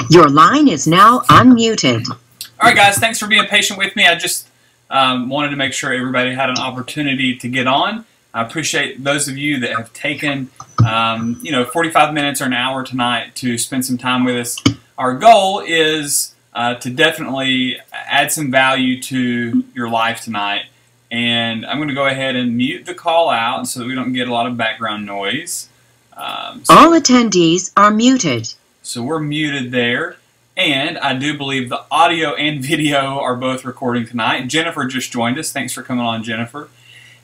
Your line is now unmuted. All right, guys, thanks for being patient with me. I just wanted to make sure everybody had an opportunity to get on. I appreciate those of you that have taken 45 minutes or an hour tonight to spend some time with us. Our goal is to definitely add some value to your life tonight. And I'm going to go ahead and mute the call out so that we don't get a lot of background noise. All attendees are muted. So we're muted there. And I do believe the audio and video are both recording tonight. Jennifer just joined us. Thanks for coming on, Jennifer.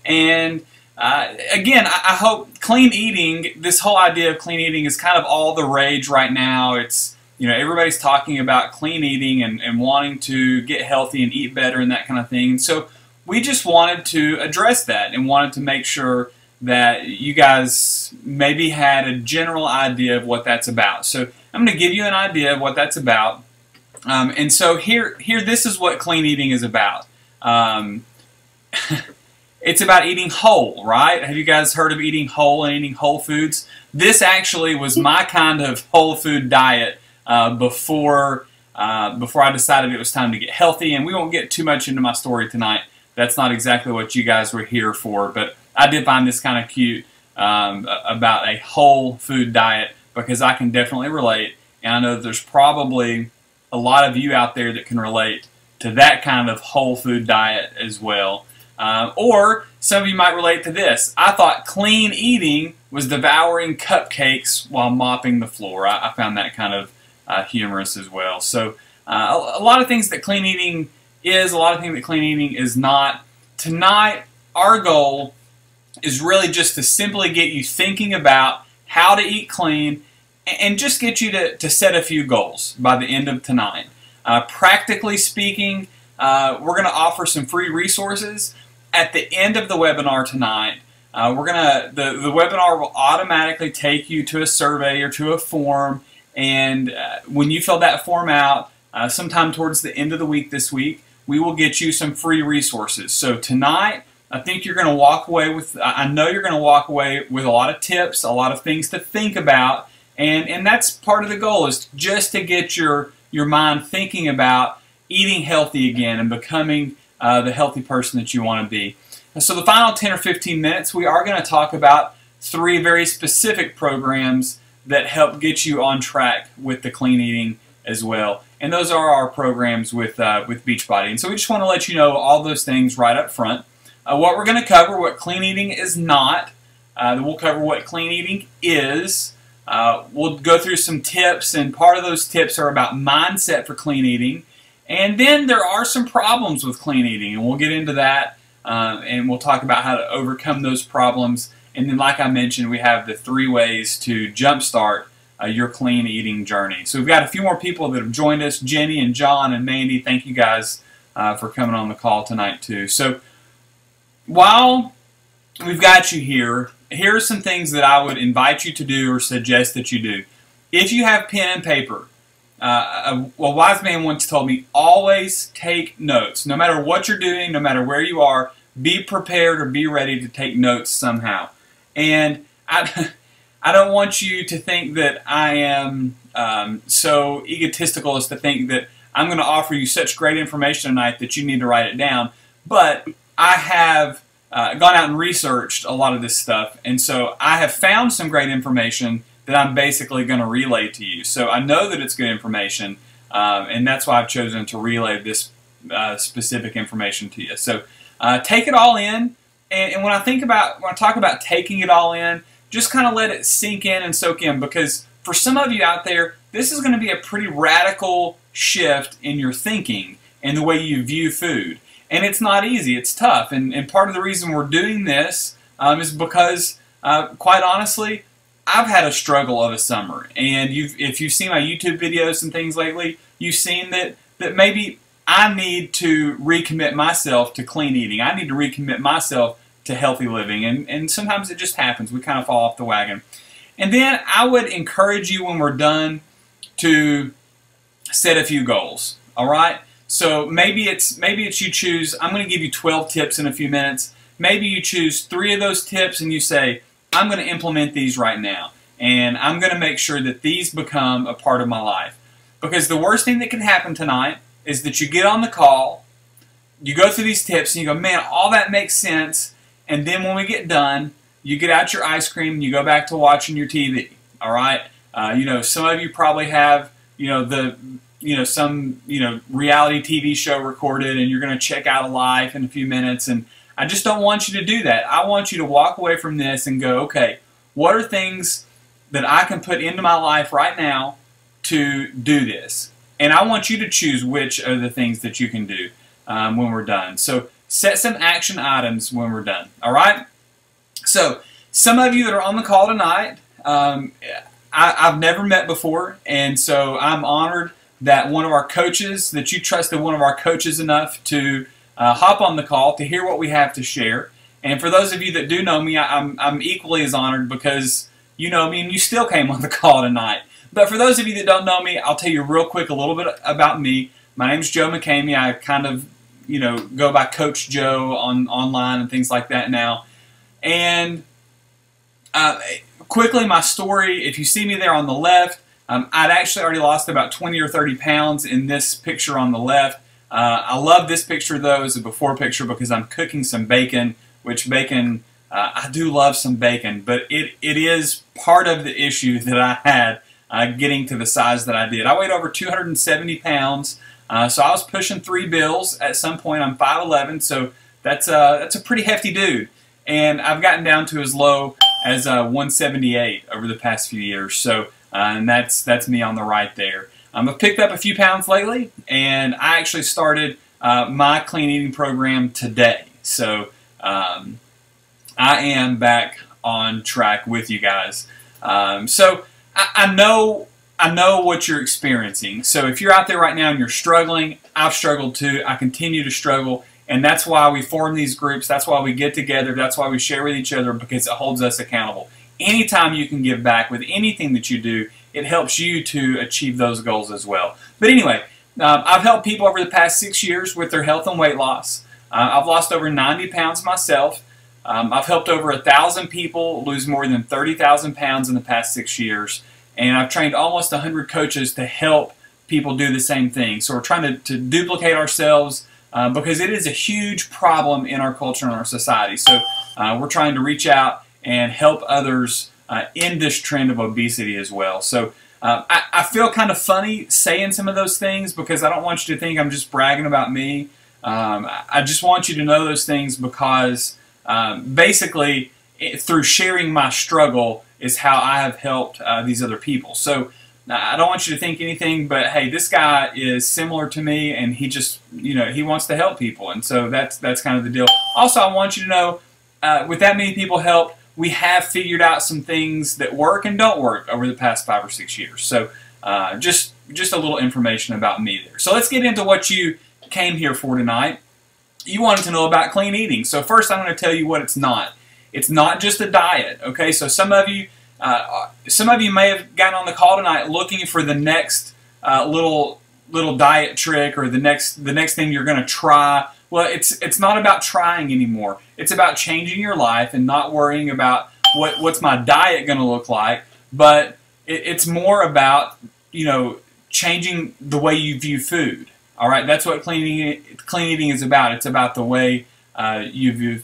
And again, I hope clean eating, this whole idea of clean eating is kind of all the rage right now. It's, everybody's talking about clean eating and wanting to get healthy and eat better and that kind of thing. So we just wanted to address that and wanted to make sure that you guys maybe had a general idea of what that's about. So I'm going to give you an idea of what that's about. And so here, this is what clean eating is about. It's about eating whole, right? Have you guys heard of eating whole and eating whole foods? This actually was my kind of whole food diet before I decided it was time to get healthy. And we won't get too much into my story tonight. That's not exactly what you guys were here for, but I did find this kind of cute about a whole food diet because I can definitely relate, and I know there's probably a lot of you out there that can relate to that kind of whole food diet as well. Or some of you might relate to this. I thought clean eating was devouring cupcakes while mopping the floor. I found that kind of humorous as well. So a lot of things that clean eating is, a lot of things that clean eating is not. Tonight, our goal is really just to simply get you thinking about how to eat clean and just get you to set a few goals by the end of tonight. Practically speaking, we're going to offer some free resources. At the end of the webinar tonight, the webinar will automatically take you to a survey or to a form, and when you fill that form out, sometime towards the end of the week this week, we will get you some free resources. So tonight, I think you're going to walk away with, I know you're going to walk away with a lot of tips, a lot of things to think about, and that's part of the goal, is just to get your mind thinking about eating healthy again and becoming the healthy person that you want to be. And so the final 10 or 15 minutes, we are going to talk about 3 very specific programs that help get you on track with the clean eating as well. And those are our programs with Beachbody. And so we just want to let you know all those things right up front. What we're going to cover, what clean eating is not. We'll cover what clean eating is. We'll go through some tips, and part of those tips are about mindset for clean eating. And then there are some problems with clean eating, and we'll get into that, and we'll talk about how to overcome those problems. And then, like I mentioned, we have the 3 ways to jumpstart your clean eating journey. So we've got a few more people that have joined us, Jenny and John and Mandy. Thank you guys for coming on the call tonight too. So while we've got you here, here are some things that I would invite you to do or suggest that you do. If you have pen and paper, a wise man once told me, always take notes. No matter what you're doing, no matter where you are, be prepared or be ready to take notes somehow. And I don't want you to think that I am so egotistical as to think that I'm going to offer you such great information tonight that you need to write it down. But I have gone out and researched a lot of this stuff, and so I have found some great information that I'm basically going to relay to you. So I know that it's good information, and that's why I've chosen to relay this specific information to you. So take it all in, and when I talk about taking it all in, just kind of let it sink in and soak in, because for some of you out there, this is going to be a pretty radical shift in your thinking and the way you view food. And it's not easy, it's tough. And part of the reason we're doing this is because, quite honestly, I've had a struggle of a summer. And if you've seen my YouTube videos and things lately, you've seen that maybe I need to recommit myself to clean eating. I need to recommit myself to healthy living, and sometimes it just happens. We kind of fall off the wagon. And then I would encourage you, when we're done, to set a few goals. All right? So maybe it's you choose, I'm going to give you 12 tips in a few minutes. Maybe you choose 3 of those tips and you say, I'm going to implement these right now, and I'm going to make sure that these become a part of my life. Because the worst thing that can happen tonight is that you get on the call, you go through these tips, and you go, man, all that makes sense. And then when we get done, you get out your ice cream and you go back to watching your TV. All right. Some of you probably have, some reality TV show recorded, and you're going to check out of life in a few minutes. And I just don't want you to do that. I want you to walk away from this and go, okay, what are things that I can put into my life right now to do this? And I want you to choose which are the things that you can do when we're done. So set some action items when we're done. All right? So some of you that are on the call tonight, I've never met before, and so I'm honored that one of our coaches, that you trusted one of our coaches enough to hop on the call to hear what we have to share. And for those of you that do know me, I'm equally as honored because you know me and you still came on the call tonight. But for those of you that don't know me, I'll tell you real quick a little bit about me. My name's Joe McCamey. I kind of, go by Coach Joe online and things like that now. And quickly, my story, if you see me there on the left, I'd actually already lost about 20 or 30 pounds in this picture on the left. I love this picture, though, as a before picture because I'm cooking some bacon, which bacon, I do love some bacon, but it is part of the issue that I had getting to the size that I did. I weighed over 270 pounds, so I was pushing 3 bills at some point. I'm 5'11", so that's a pretty hefty dude. And I've gotten down to as low as 178 over the past few years. So, and that's me on the right there. I've picked up a few pounds lately, and I actually started my clean eating program today. So I am back on track with you guys. So I know what you're experiencing. So if you're out there right now and you're struggling, I've struggled too. I continue to struggle. And that's why we form these groups. That's why we get together. That's why we share with each other, because it holds us accountable. Anytime you can give back with anything that you do, it helps you to achieve those goals as well. But anyway, I've helped people over the past 6 years with their health and weight loss. I've lost over 90 pounds myself. I've helped over 1,000 people lose more than 30,000 pounds in the past 6 years. And I've trained almost 100 coaches to help people do the same thing. So we're trying to duplicate ourselves, because it is a huge problem in our culture and our society. So we're trying to reach out and help others end this trend of obesity as well. So I feel kind of funny saying some of those things because I don't want you to think I'm just bragging about me. I just want you to know those things because basically through sharing my struggle is how I have helped these other people. So I don't want you to think anything, but hey, this guy is similar to me, and he just, he wants to help people, and so that's kind of the deal. Also, I want you to know, with that many people helped, we have figured out some things that work and don't work over the past 5 or 6 years. So just a little information about me there. So let's get into what you came here for tonight. You wanted to know about clean eating. So first, I'm going to tell you what it's not. It's not just a diet. Okay, so some of you may have gotten on the call tonight looking for the next little diet trick or the next thing you're going to try. Well, it's not about trying anymore. It's about changing your life and not worrying about what's my diet going to look like. But it's more about changing the way you view food. All right, that's what clean eating is about. It's about the way you view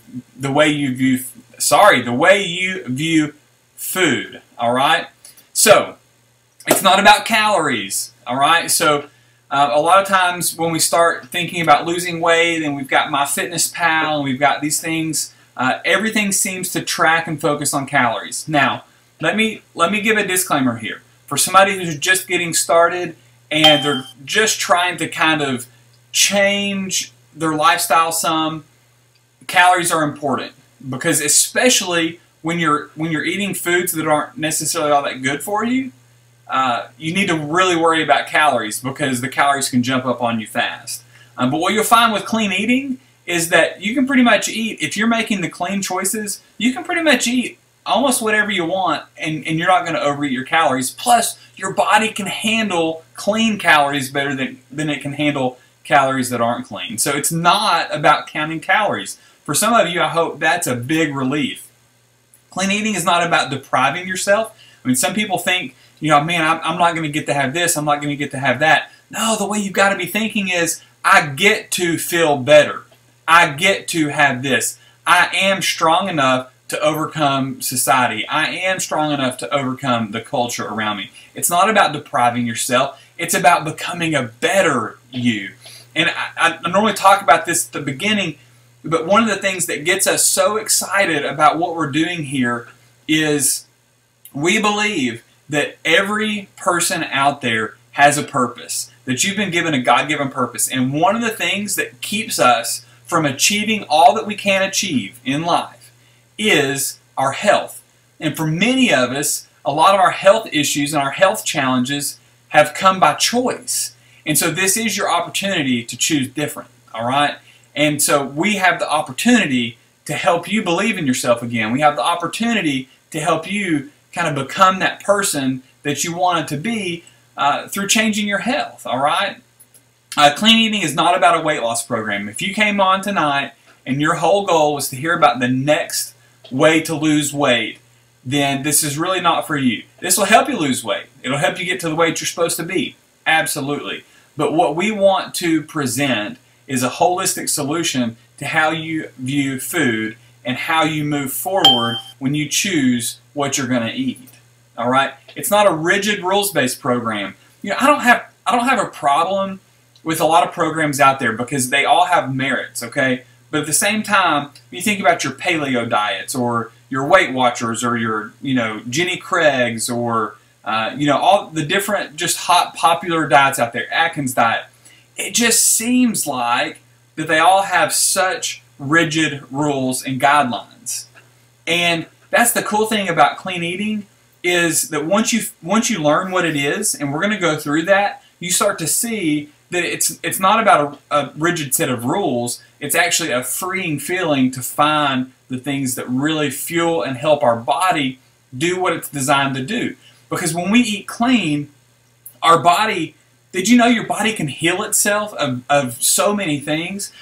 food. All right, so it's not about calories. All right, so a lot of times when we start thinking about losing weight, and we've got MyFitnessPal, and we've got these things, everything seems to track and focus on calories. Now, let me give a disclaimer here for somebody who's just getting started and they're just trying to kind of change their lifestyle some. Calories are important because especially when you're eating foods that aren't necessarily all that good for you, you need to really worry about calories because the calories can jump up on you fast. But what you'll find with clean eating is that you can pretty much eat, if you're making the clean choices, you can pretty much eat almost whatever you want and you're not going to overeat your calories. Plus, your body can handle clean calories better than it can handle calories that aren't clean. So it's not about counting calories. For some of you, I hope that's a big relief. Clean eating is not about depriving yourself. I mean, some people think, man, I'm not going to get to have this, I'm not going to get to have that. No, the way you've got to be thinking is, I get to feel better. I get to have this. I am strong enough to overcome society. I am strong enough to overcome the culture around me. It's not about depriving yourself. It's about becoming a better you. And I normally talk about this at the beginning, but one of the things that gets us so excited about what we're doing here is we believe that every person out there has a purpose, that you've been given a God-given purpose. And one of the things that keeps us from achieving all that we can achieve in life is our health. And for many of us, a lot of our health issues and our health challenges have come by choice. And so this is your opportunity to choose different, all right? And so we have the opportunity to help you believe in yourself again. We have the opportunity to help you kind of become that person that you wanted to be through changing your health, all right? Clean eating is not about a weight loss program. If you came on tonight and your whole goal was to hear about the next way to lose weight, then this is really not for you. This will help you lose weight. It'll help you get to the weight you're supposed to be. Absolutely. But what we want to present is a holistic solution to how you view food and how you move forward when you choose what you're going to eat. All right? It's not a rigid rules-based program. I don't have a problem with a lot of programs out there because they all have merits, okay? But at the same time, when you think about your paleo diets or your Weight Watchers or your, Jenny Craig's or, all the different just hot popular diets out there, Atkins diet, it just seems like that they all have such rigid rules and guidelines. And that's the cool thing about clean eating is that once you learn what it is, and we're going to go through that, you start to see that it's not about a rigid set of rules. It's actually a freeing feeling to find the things that really fuel and help our body do what it's designed to do. Because when we eat clean, our body, did you know your body can heal itself of so many things?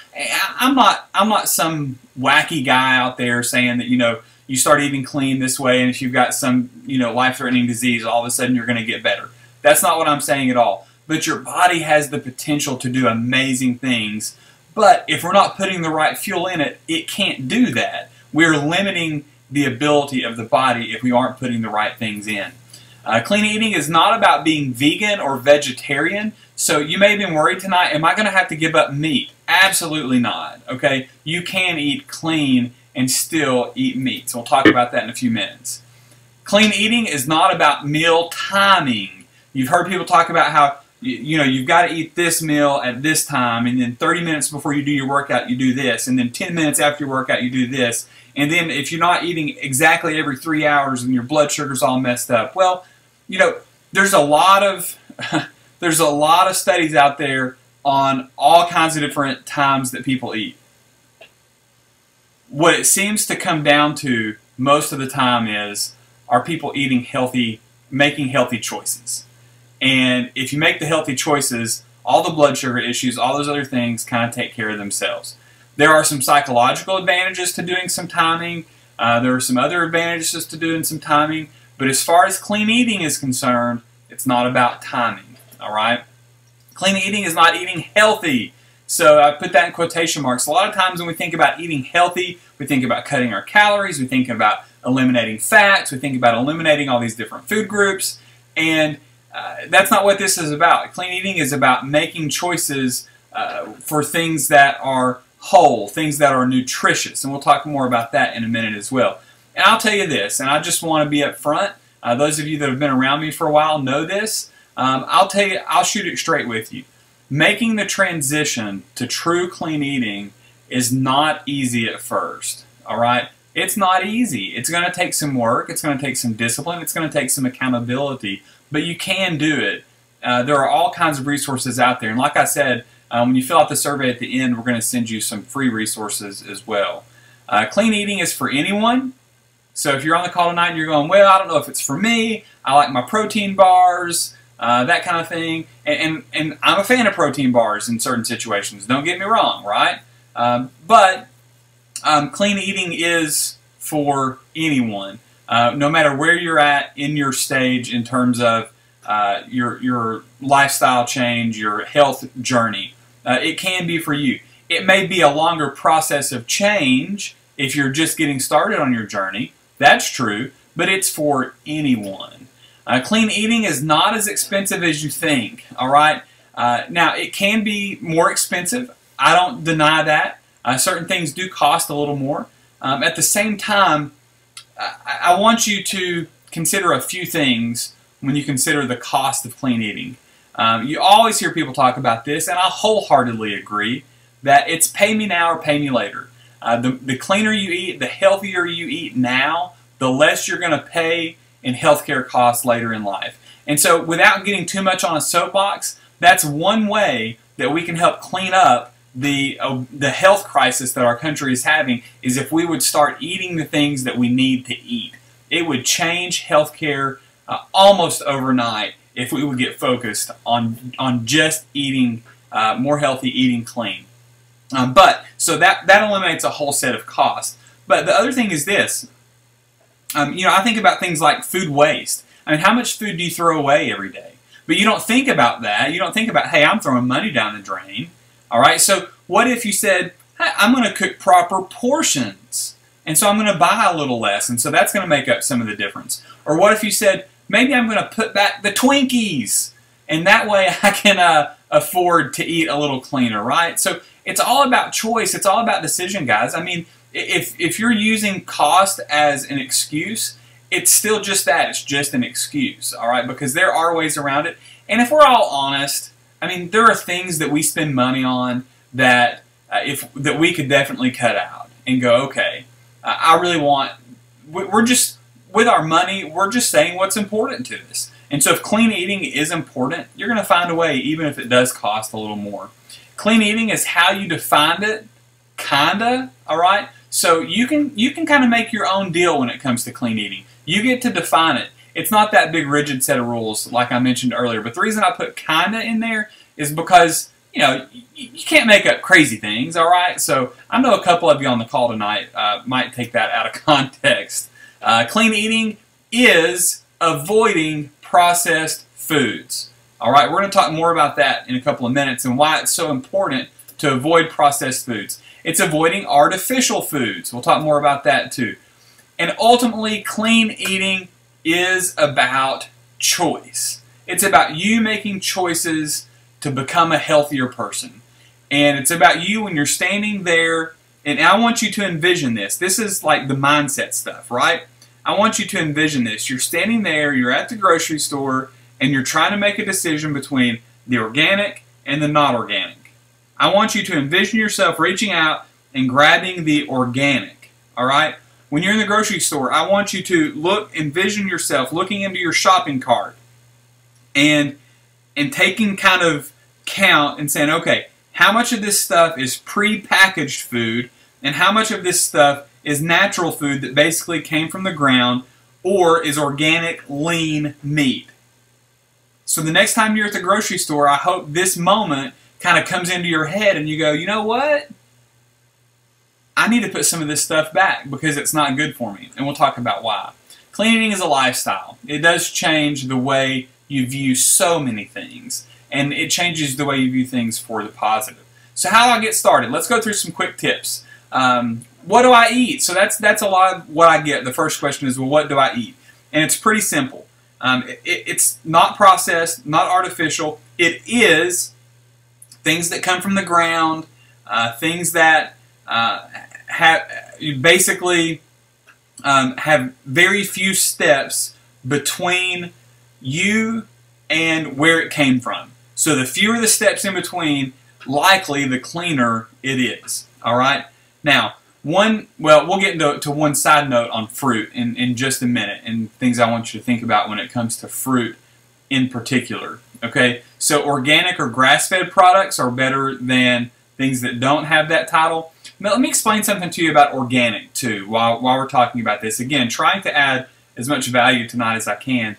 I'm not some wacky guy out there saying that, you start eating clean this way, and if you've got some, life-threatening disease, all of a sudden you're going to get better. That's not what I'm saying at all. But your body has the potential to do amazing things. But if we're not putting the right fuel in it, it can't do that. We're limiting the ability of the body if we aren't putting the right things in. Clean eating is not about being vegan or vegetarian. So you may have been worried tonight, am I going to have to give up meat? Absolutely not. Okay, you can eat clean and still eat meat. So we'll talk about that in a few minutes. Clean eating is not about meal timing. You've heard people talk about how you've got to eat this meal at this time, and then 30 minutes before you do your workout, you do this, and then 10 minutes after your workout, you do this. And then if you're not eating exactly every 3 hours and your blood sugar's all messed up, well, there's a lot of studies out there on all kinds of different times that people eat. What it seems to come down to most of the time is, are people eating healthy, making healthy choices? And if you make the healthy choices, all the blood sugar issues, all those other things kind of take care of themselves. There are some psychological advantages to doing some timing. There are some other advantages to doing some timing. But as far as clean eating is concerned, it's not about timing, all right? Clean eating is not eating healthy. So I put that in quotation marks. A lot of times when we think about eating healthy, we think about cutting our calories, we think about eliminating fats, we think about eliminating all these different food groups, and that's not what this is about. Clean eating is about making choices for things that are whole, things that are nutritious, and we'll talk more about that in a minute as well. And I'll tell you this, and I just want to be up front. Those of you that have been around me for a while know this. I'll tell you, I'll shoot it straight with you. Making the transition to true clean eating is not easy at first, all right? It's not easy. It's going to take some work. It's going to take some discipline. It's going to take some accountability, but you can do it. There are all kinds of resources out there. And like I said, when you fill out the survey at the end, we're going to send you some free resources as well. Clean eating is for anyone. So if you're on the call tonight and you're going, well, I don't know if it's for me. I like my protein bars, that kind of thing. And I'm a fan of protein bars in certain situations. Don't get me wrong, right? But clean eating is for anyone. no matter where you're at in your stage in terms of your lifestyle change, your health journey. It can be for you. It may be a longer process of change if you're just getting started on your journey. That's true, but it's for anyone. Clean eating is not as expensive as you think, all right? Now, it can be more expensive. I don't deny that. Certain things do cost a little more. At the same time, I want you to consider a few things when you consider the cost of clean eating. You always hear people talk about this, and I wholeheartedly agree that it's pay me now or pay me later. The cleaner you eat, the healthier you eat now, the less you're going to pay in healthcare costs later in life. And so without getting too much on a soapbox, that's one way that we can help clean up the health crisis that our country is having, is if we would start eating the things that we need to eat. It would change healthcare almost overnight if we would get focused on just eating more healthy, eating clean. So that eliminates a whole set of costs. But the other thing is this. I think about things like food waste. I mean, how much food do you throw away every day? But you don't think about that. You don't think about, hey, I'm throwing money down the drain. All right, so what if you said, hey, I'm going to cook proper portions, and so I'm going to buy a little less, and so that's going to make up some of the difference. Or what if you said, maybe I'm going to put back the Twinkies, and that way I can afford to eat a little cleaner, right? So it's all about choice. It's all about decision, guys. I mean, if you're using cost as an excuse, it's still just that. It's just an excuse, all right? Because there are ways around it. And if we're all honest, I mean, there are things that we spend money on that that we could definitely cut out and go, okay, I really want, we're just, with our money, we're just saying what's important to us. And so if clean eating is important, you're going to find a way, even if it does cost a little more. Clean eating is how you defined it, kinda, all right? So you can kind of make your own deal when it comes to clean eating. You get to define it. It's not that big rigid set of rules like I mentioned earlier, but the reason I put kinda in there is because, you can't make up crazy things, all right? So I know a couple of you on the call tonight might take that out of context. Clean eating is avoiding processed foods. All right, we're going to talk more about that in a couple of minutes and why it's so important to avoid processed foods. It's avoiding artificial foods. We'll talk more about that too. And ultimately, clean eating is about choice. It's about you making choices to become a healthier person. And it's about you when you're standing there, and I want you to envision this. This is like the mindset stuff, right? I want you to envision this. You're standing there, you're at the grocery store, and you're trying to make a decision between the organic and the not organic. I want you to envision yourself reaching out and grabbing the organic, all right? When you're in the grocery store, I want you to envision yourself looking into your shopping cart and taking kind of count and saying, okay, how much of this stuff is pre-packaged food and how much of this stuff is natural food that basically came from the ground or is organic, lean meat. So the next time you're at the grocery store, I hope this moment kind of comes into your head and you go, you know what? I need to put some of this stuff back because it's not good for me. And we'll talk about why. Clean eating is a lifestyle. It does change the way you view so many things. And it changes the way you view things for the positive. So how do I get started? Let's go through some quick tips. What do I eat? So that's a lot of what I get. The first question is, well, what do I eat? And it's pretty simple. It's not processed, not artificial. It is things that come from the ground, things that basically have very few steps between you and where it came from. So the fewer the steps in between, likely the cleaner it is. All right. Now, we'll get into one side note on fruit in just a minute and things I want you to think about when it comes to fruit in particular. Okay. So organic or grass-fed products are better than things that don't have that title. Now, let me explain something to you about organic too while we're talking about this. Again, trying to add as much value tonight as I can.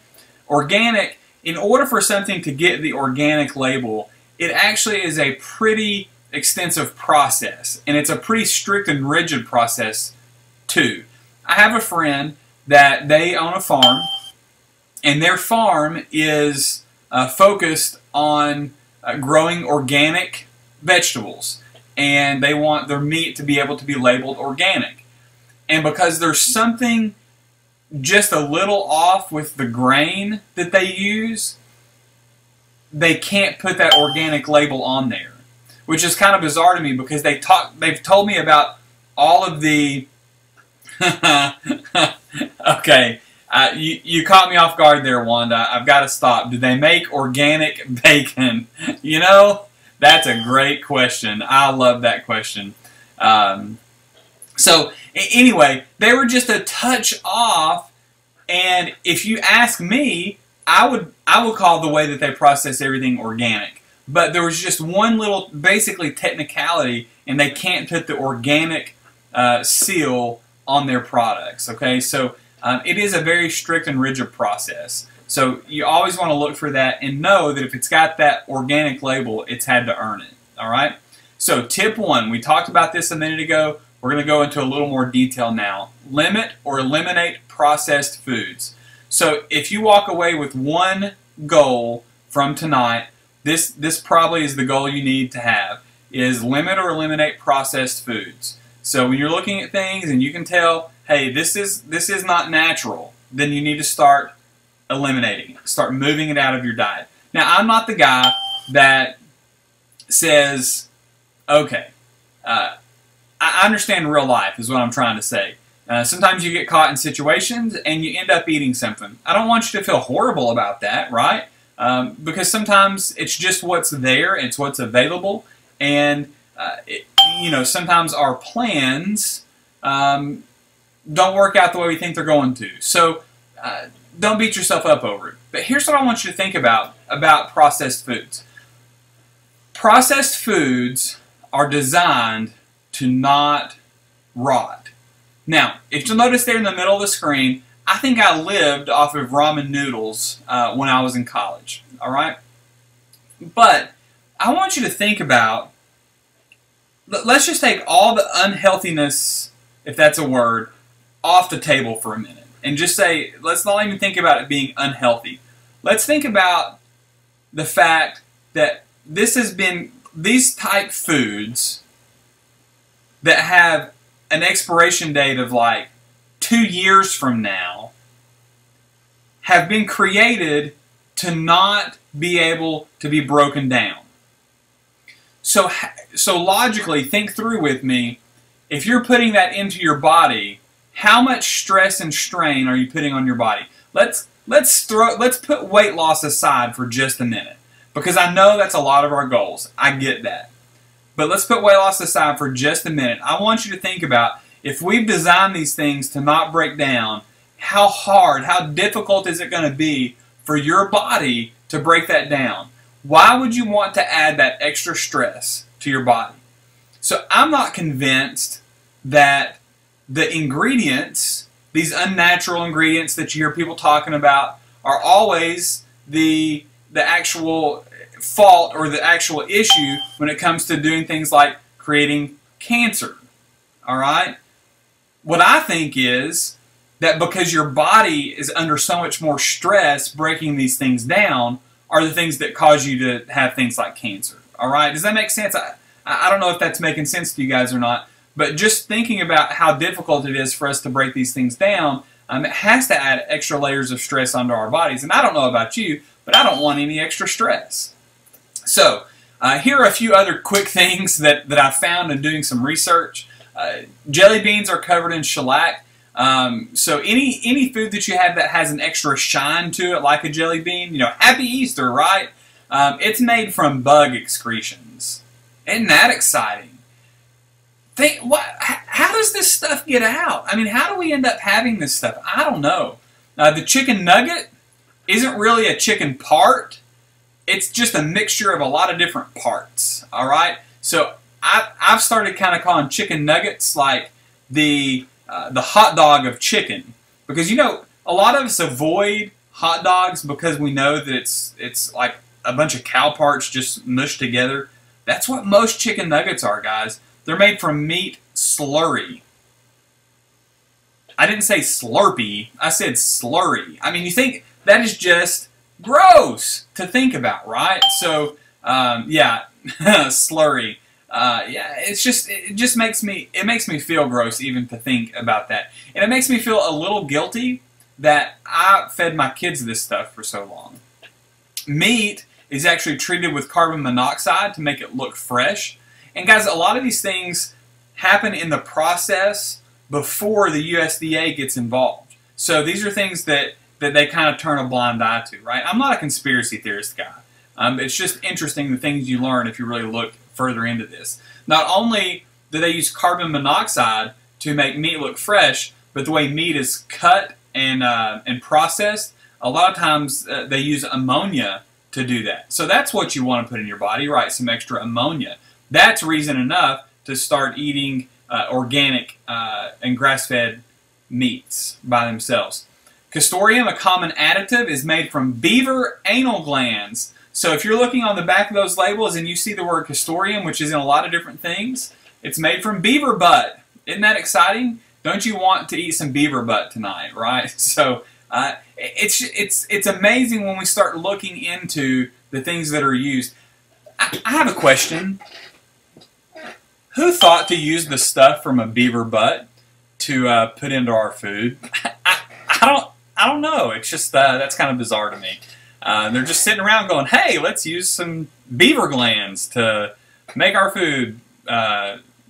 Organic, in order for something to get the organic label, it actually is a pretty extensive process, and it's a pretty strict and rigid process too. I have a friend that they own a farm, and their farm is focused on growing organic vegetables, and they want their meat to be able to be labeled organic. And because there's something just a little off with the grain that they use, they can't put that organic label on there, which is kind of bizarre to me, because they've told me about all of the okay, you caught me off guard there, Wanda. I've got to stop. Do they make organic bacon? You know, that's a great question. I love that question. So anyway, they were just a touch off, and if you ask me, I would call the way that they process everything organic. But there was just one little, basically, technicality, and they can't put the organic seal on their products. Okay, so it is a very strict and rigid process. So you always want to look for that and know that if it's got that organic label, it's had to earn it. All right. So tip 1, we talked about this a minute ago. We're going to go into a little more detail now. Limit or eliminate processed foods. So if you walk away with one goal from tonight, this probably is the goal you need to have, is limit or eliminate processed foods. So when you're looking at things and you can tell, hey, this is not natural, then you need to start eliminating it. Start moving it out of your diet. Now, I'm not the guy that says, okay, I understand real life is what I'm trying to say. Sometimes you get caught in situations and you end up eating something. I don't want you to feel horrible about that, right? Because sometimes it's just what's there, it's what's available, and sometimes our plans don't work out the way we think they're going to. So don't beat yourself up over it. But here's what I want you to think about processed foods. Processed foods are designed to not rot. Now, if you'll notice there in the middle of the screen, I think I lived off of ramen noodles when I was in college. All right? But I want you to think about, let's just take all the unhealthiness, if that's a word, off the table for a minute. And just say, let's not even think about it being unhealthy. Let's think about the fact that these type foods that have an expiration date of like 2 years from now have been created to not be able to be broken down. So logically, think through with me, if you're putting that into your body, how much stress and strain are you putting on your body? Let's put weight loss aside for just a minute, because I know that's a lot of our goals. I get that. But let's put weight loss aside for just a minute. I want you to think about, if we've designed these things to not break down, how hard, how difficult is it going to be for your body to break that down? Why would you want to add that extra stress to your body? So I'm not convinced that the ingredients, these unnatural ingredients that you hear people talking about, are always the actual fault or the actual issue when it comes to doing things like creating cancer. All right? What I think is that because your body is under so much more stress breaking these things down are the things that cause you to have things like cancer. All right? Does that make sense? I don't know if that's making sense to you guys or not, but just thinking about how difficult it is for us to break these things down, it has to add extra layers of stress onto our bodies. And I don't know about you, but I don't want any extra stress. So here are a few other quick things that I found in doing some research. Jelly beans are covered in shellac. So any food that you have that has an extra shine to it, like a jelly bean, Happy Easter, right? It's made from bug excretions. Isn't that exciting? How does this stuff get out? I mean, how do we end up having this stuff? I don't know. The chicken nugget isn't really a chicken part. It's just a mixture of a lot of different parts. All right. So I've started kind of calling chicken nuggets like the hot dog of chicken, because a lot of us avoid hot dogs because we know that it's like a bunch of cow parts just mushed together. That's what most chicken nuggets are, guys. They're made from meat slurry. I didn't say slurpy. I said slurry. I mean, you think that is just gross to think about, right? So, yeah, slurry. Yeah, it just makes me feel gross even to think about that, and it makes me feel a little guilty that I fed my kids this stuff for so long. Meat is actually treated with carbon monoxide to make it look fresh, and guys, a lot of these things happen in the process before the USDA gets involved. So these are things that they kind of turn a blind eye to, right? I'm not a conspiracy theorist guy. It's just interesting the things you learn if you really look further into this. Not only do they use carbon monoxide to make meat look fresh, but the way meat is cut and processed, a lot of times they use ammonia to do that. So that's what you want to put in your body, right? Some extra ammonia. That's reason enough to start eating organic and grass-fed meats by themselves. Castoreum, a common additive, is made from beaver anal glands. So if you're looking on the back of those labels and you see the word castoreum, which is in a lot of different things, it's made from beaver butt. Isn't that exciting? Don't you want to eat some beaver butt tonight, right? So it's amazing when we start looking into the things that are used. I have a question. Who thought to use the stuff from a beaver butt to put into our food? I don't know. It's just that's kind of bizarre to me. They're just sitting around going, "Hey, let's use some beaver glands to make our food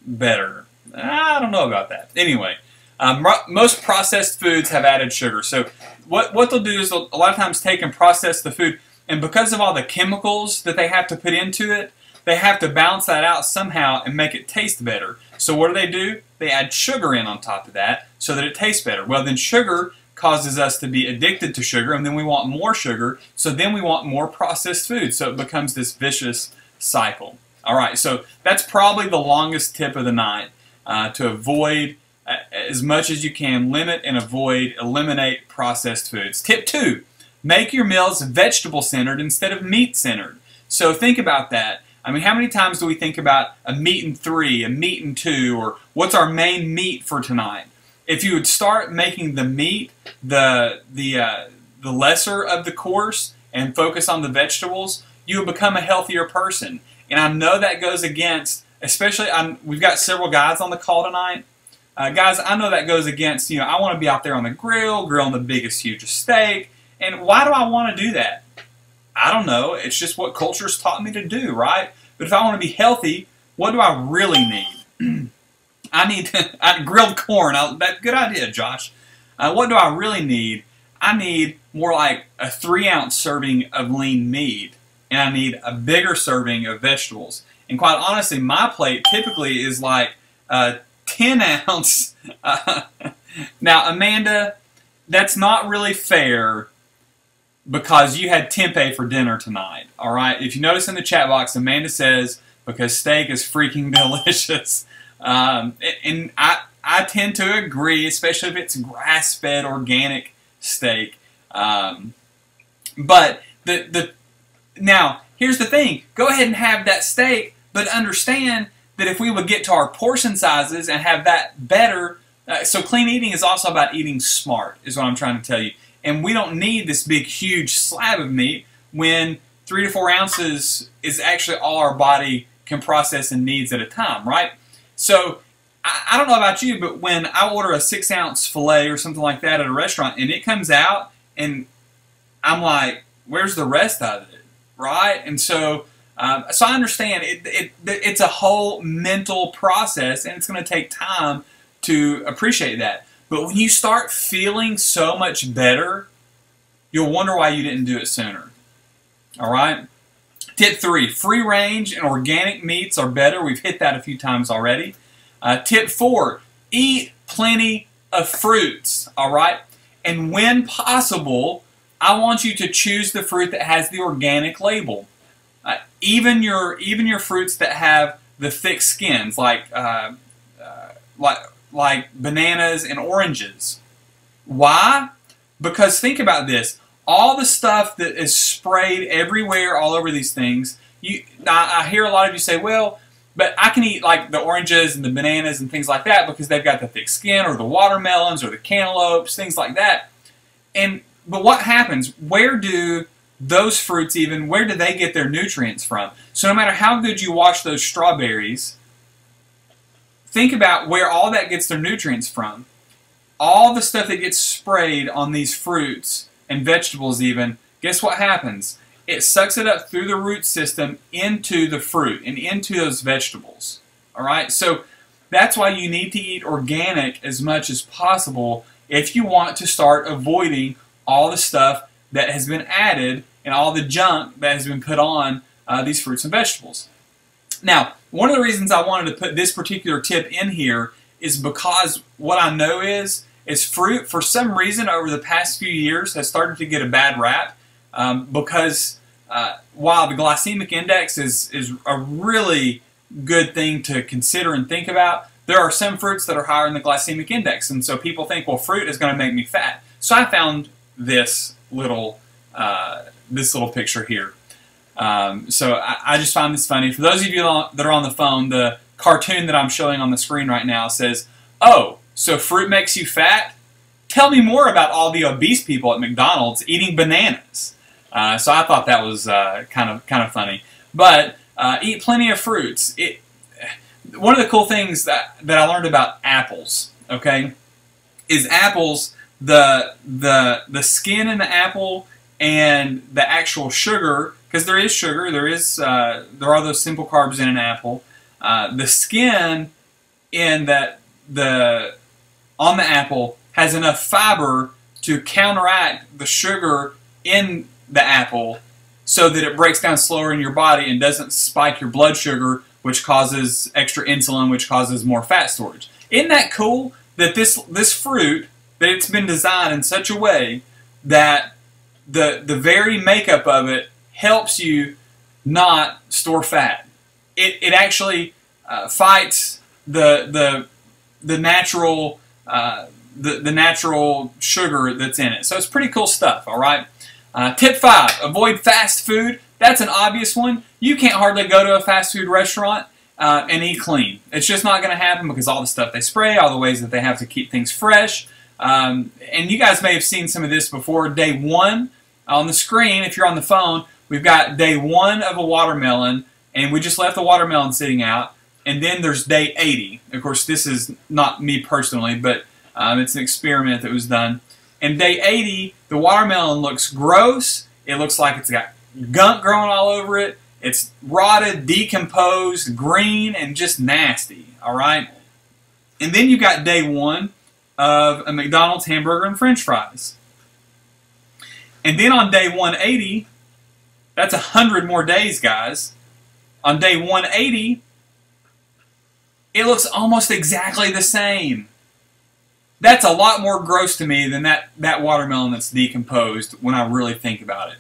better." I don't know about that. Anyway, most processed foods have added sugar. So what they'll do is they'll a lot of times take and process the food, and because of all the chemicals that they have to put into it, they have to balance that out somehow and make it taste better. So what do? They add sugar in on top of that so that it tastes better. Well, then sugar causes us to be addicted to sugar, and then we want more sugar, so then we want more processed food. So it becomes this vicious cycle. All right, so that's probably the longest tip of the night, to avoid as much as you can, limit and eliminate processed foods. Tip 2, make your meals vegetable-centered instead of meat-centered. So think about that. I mean, how many times do we think about a meat and 3, a meat and 2, or what's our main meat for tonight? If you would start making the meat the lesser of the course and focus on the vegetables, you will become a healthier person. And I know that goes against, especially, we've got several guys on the call tonight. Guys, I know that goes against, I want to be out there on the grill, grilling the biggest, hugest steak. And why do I want to do that? I don't know. It's just what culture's taught me to do, right? But if I want to be healthy, what do I really need? I need grilled corn. Good idea, Josh. What do I really need? I need more like a 3-ounce serving of lean meat, and I need a bigger serving of vegetables. And quite honestly, my plate typically is like 10-ounce. Now, Amanda, that's not really fair because you had tempeh for dinner tonight. All right. If you notice in the chat box, Amanda says because steak is freaking delicious. And I tend to agree, especially if it's grass-fed organic steak. But now here's the thing: go ahead and have that steak, but understand that if we would get to our portion sizes and have that better, so clean eating is also about eating smart, is what I'm trying to tell you. And we don't need this big, huge slab of meat when 3 to 4 ounces is actually all our body can process and needs at a time, right? So I don't know about you, but when I order a 6-ounce filet or something like that at a restaurant and it comes out and I'm like, where's the rest of it, right? And so I understand it's a whole mental process and it's going to take time to appreciate that. But when you start feeling so much better, you'll wonder why you didn't do it sooner. All right? Tip 3, free range and organic meats are better. We've hit that a few times already. Tip 4, eat plenty of fruits. All right? And when possible, I want you to choose the fruit that has the organic label. Even your fruits that have the thick skins, like bananas and oranges. Why? Because think about this. All the stuff that is sprayed everywhere, all over these things, I hear a lot of you say, well, But I can eat like the oranges and the bananas and things like that because they've got the thick skin, or the watermelons or the cantaloupes, things like that. But what happens? Where do those fruits where do they get their nutrients from? So no matter how good you wash those strawberries, think about where all that gets their nutrients from. All the stuff that gets sprayed on these fruits and vegetables guess what happens? It sucks it up through the root system into the fruit and into those vegetables. All right? So that's why you need to eat organic as much as possible if you want to start avoiding all the stuff that has been added and all the junk that has been put on these fruits and vegetables. Now, one of the reasons I wanted to put this particular tip in here is because what I know is fruit, for some reason, over the past few years, has started to get a bad rap because while the glycemic index is a really good thing to consider and think about, there are some fruits that are higher in the glycemic index, and so people think, well, fruit is going to make me fat. So I found this little picture here. So I just find this funny. For those of you that are on the phone, the cartoon that I'm showing on the screen right now says, "Oh, so fruit makes you fat? Tell me more about all the obese people at McDonald's eating bananas." So I thought that was kind of funny. But eat plenty of fruits. One of the cool things that I learned about apples, okay, is apples, the skin in the apple and the actual sugar, because there is sugar, there are those simple carbs in an apple. The skin on the apple has enough fiber to counteract the sugar in the apple so that it breaks down slower in your body and doesn't spike your blood sugar, which causes extra insulin, which causes more fat storage. Isn't that cool that this fruit, that it's been designed in such a way that the very makeup of it helps you not store fat? It actually fights the natural the natural sugar that's in it. So it's pretty cool stuff. All right. Tip 5: avoid fast food. That's an obvious one. You can't hardly go to a fast food restaurant and eat clean. It's just not going to happen because all the stuff they spray, all the ways that they have to keep things fresh. And you guys may have seen some of this before. Day 1 on the screen, if you're on the phone, we've got day 1 of a watermelon, and we just left the watermelon sitting out. And then there's day 80. Of course, this is not me personally, but it's an experiment that was done. And day 80, the watermelon looks gross. It looks like it's got gunk growing all over it. It's rotted, decomposed, green, and just nasty. All right? And then you've got day 1 of a McDonald's hamburger and french fries. And then on day 180, that's 100 more days, guys. On day 180, it looks almost exactly the same. That's a lot more gross to me than that watermelon that's decomposed when I really think about it.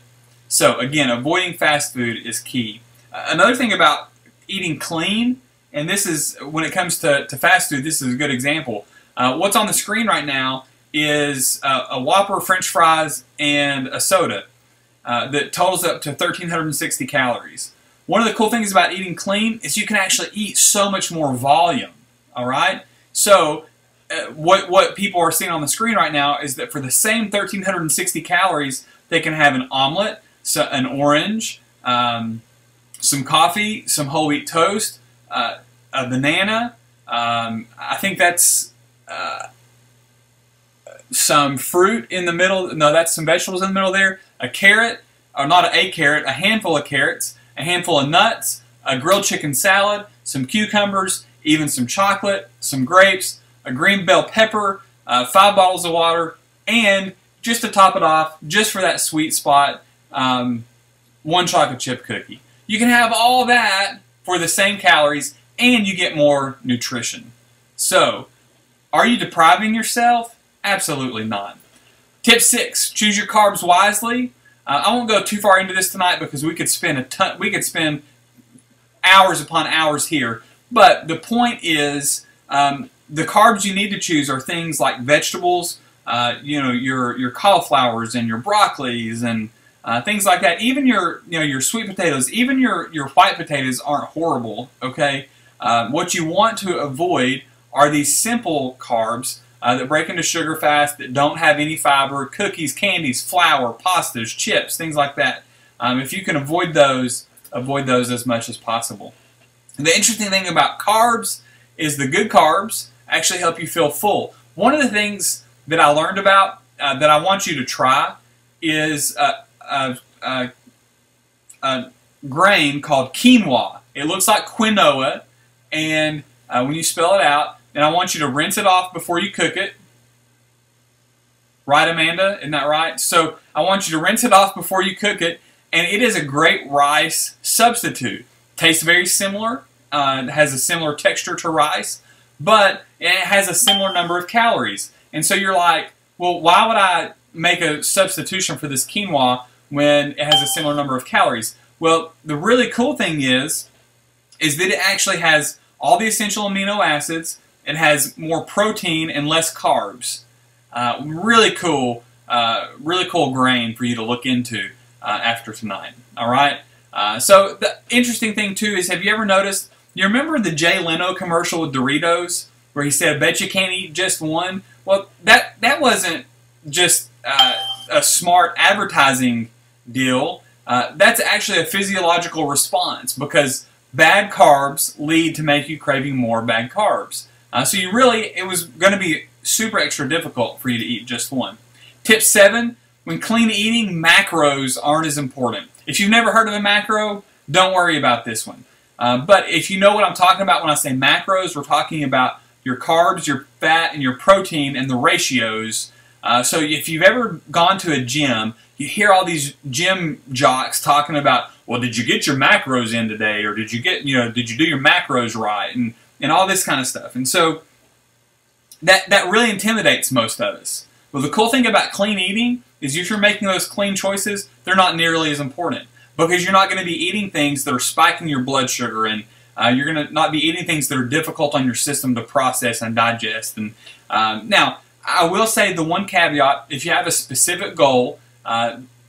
So again, avoiding fast food is key. Another thing about eating clean, and this is, when it comes to fast food, this is a good example. What's on the screen right now is a Whopper, French fries, and a soda that totals up to 1,360 calories. One of the cool things about eating clean is you can actually eat so much more volume. All right? So what people are seeing on the screen right now is that for the same 1,360 calories, they can have an omelet, so an orange, some coffee, some whole wheat toast, a banana. I think that's some fruit in the middle. No, that's some vegetables in the middle there. A carrot, or not a carrot, a handful of carrots, a handful of nuts, a grilled chicken salad, some cucumbers, even some chocolate, some grapes, a green bell pepper, 5 bottles of water, and just to top it off, just for that sweet spot, 1 chocolate chip cookie. You can have all that for the same calories, and you get more nutrition. So, are you depriving yourself? Absolutely not. Tip 6: choose your carbs wisely. I won't go too far into this tonight because we could spend hours upon hours here. But the point is, the carbs you need to choose are things like vegetables, your cauliflowers and your broccolis and things like that. Even your sweet potatoes, even your white potatoes aren't horrible. Okay, What you want to avoid are these simple carbs that break into sugar fast, that don't have any fiber: cookies, candies, flour, pastas, chips, things like that. If you can avoid those as much as possible. And the interesting thing about carbs is the good carbs actually help you feel full. One of the things that I learned about that I want you to try is a grain called quinoa. It looks like quinoa, and when you spell it out, and I want you to rinse it off before you cook it. Right, Amanda? Isn't that right? So I want you to rinse it off before you cook it, and it is a great rice substitute. Tastes very similar. It has a similar texture to rice, but it has a similar number of calories. And so you're like, well, why would I make a substitution for this quinoa when it has a similar number of calories? Well, the really cool thing is that it actually has all the essential amino acids. It has more protein and less carbs. Really cool grain for you to look into after tonight. All right. So the interesting thing too is, have you ever noticed? You remember the Jay Leno commercial with Doritos, where he said, "I bet you can't eat just one." Well, that wasn't just a smart advertising deal. That's actually a physiological response, because bad carbs lead to make you craving more bad carbs. So it was going to be super extra difficult for you to eat just one. Tip 7, when clean eating, macros aren't as important. If you've never heard of a macro, don't worry about this one. But if you know what I'm talking about when I say macros, we're talking about your carbs, your fat, and your protein, and the ratios. So if you've ever gone to a gym, you hear all these gym jocks talking about, well, did you get your macros in today? Or did you do your macros right? And all this kind of stuff. And so that really intimidates most of us. Well, the cool thing about clean eating is, if you're making those clean choices, they're not nearly as important, because you're not going to be eating things that are spiking your blood sugar, and you're going to not be eating things that are difficult on your system to process and digest. And now, I will say the one caveat: if you have a specific goal,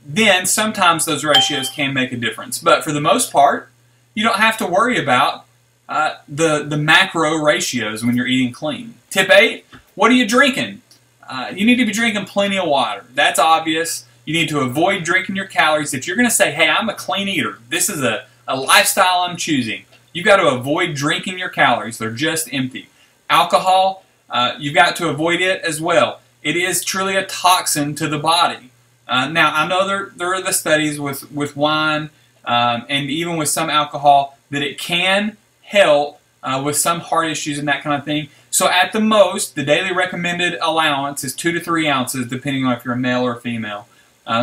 then sometimes those ratios can make a difference. But for the most part, you don't have to worry about the macro ratios when you're eating clean. Tip 8, what are you drinking? You need to be drinking plenty of water. That's obvious. You need to avoid drinking your calories. If you're going to say, hey, I'm a clean eater, this is a lifestyle I'm choosing, you've got to avoid drinking your calories. They're just empty. Alcohol, you've got to avoid it as well. It is truly a toxin to the body. Now, I know there are the studies with wine and even with some alcohol that it can help with some heart issues and that kind of thing. So at the most, the daily recommended allowance is 2 to 3 ounces, depending on if you're a male or a female.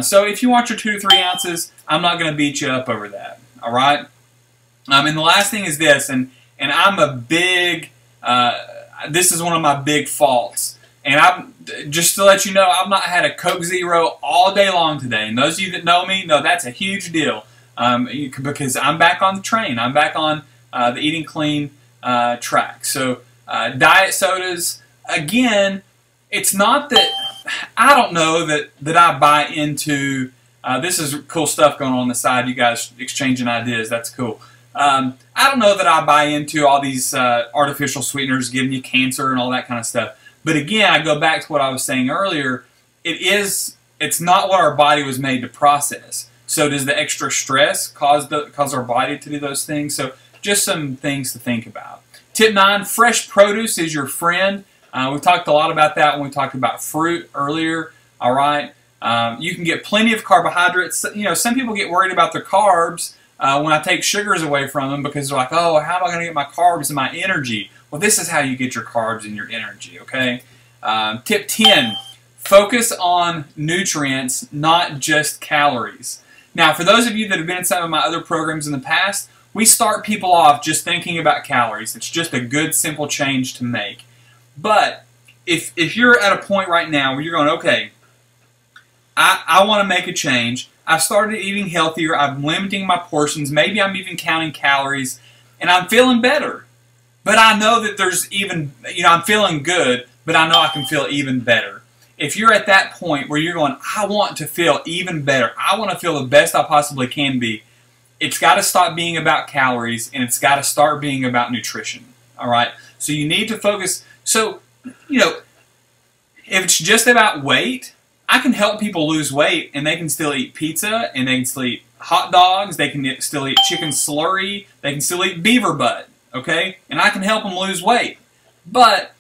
So if you want your 2 to 3 ounces, I'm not going to beat you up over that. All right. And the last thing is this, and I'm a big. This is one of my big faults. And just to let you know, I've not had a Coke Zero all day long today. And those of you that know me know that's a huge deal, because I'm back on the train. I'm back on the eating clean track. So diet sodas, again, it's not that I don't know that I buy into. This is cool stuff going on the side. You guys exchanging ideas. That's cool. I don't know that I buy into all these artificial sweeteners giving you cancer and all that kind of stuff. But again, I go back to what I was saying earlier. It's not what our body was made to process. So does the extra stress cause our body to do those things? So just some things to think about. Tip 9, fresh produce is your friend. We talked a lot about that when we talked about fruit earlier. All right. You can get plenty of carbohydrates. You know, some people get worried about their carbs when I take sugars away from them, because they're like, oh, how am I going to get my carbs and my energy? Well, this is how you get your carbs and your energy, okay? Tip 10, focus on nutrients, not just calories. Now, for those of you that have been in some of my other programs in the past, we start people off just thinking about calories. It's just a good, simple change to make. But if you're at a point right now where you're going, okay, I want to make a change. I've started eating healthier. I'm limiting my portions. Maybe I'm even counting calories, and I'm feeling better. But I know that there's even, I'm feeling good, but I know I can feel even better. If you're at that point where you're going, I want to feel even better, I want to feel the best I possibly can be, it's got to stop being about calories, and it's got to start being about nutrition. All right? So you need to focus. So, if it's just about weight, I can help people lose weight, and they can still eat pizza, and they can still eat hot dogs, they can still eat chicken slurry, they can still eat beaver butt, okay? And I can help them lose weight. But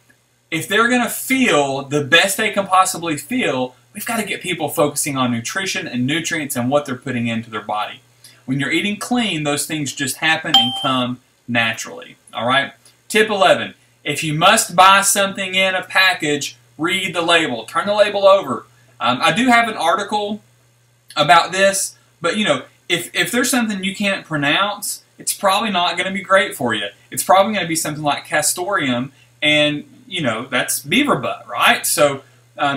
if they're going to feel the best they can possibly feel, we've got to get people focusing on nutrition and nutrients and what they're putting into their body. When you're eating clean, those things just happen and come naturally, all right? Tip 11, if you must buy something in a package, read the label. Turn the label over. I do have an article about this, but if there's something you can't pronounce, it's probably not going to be great for you. It's probably going to be something like castoreum, and that's beaver butt, right? So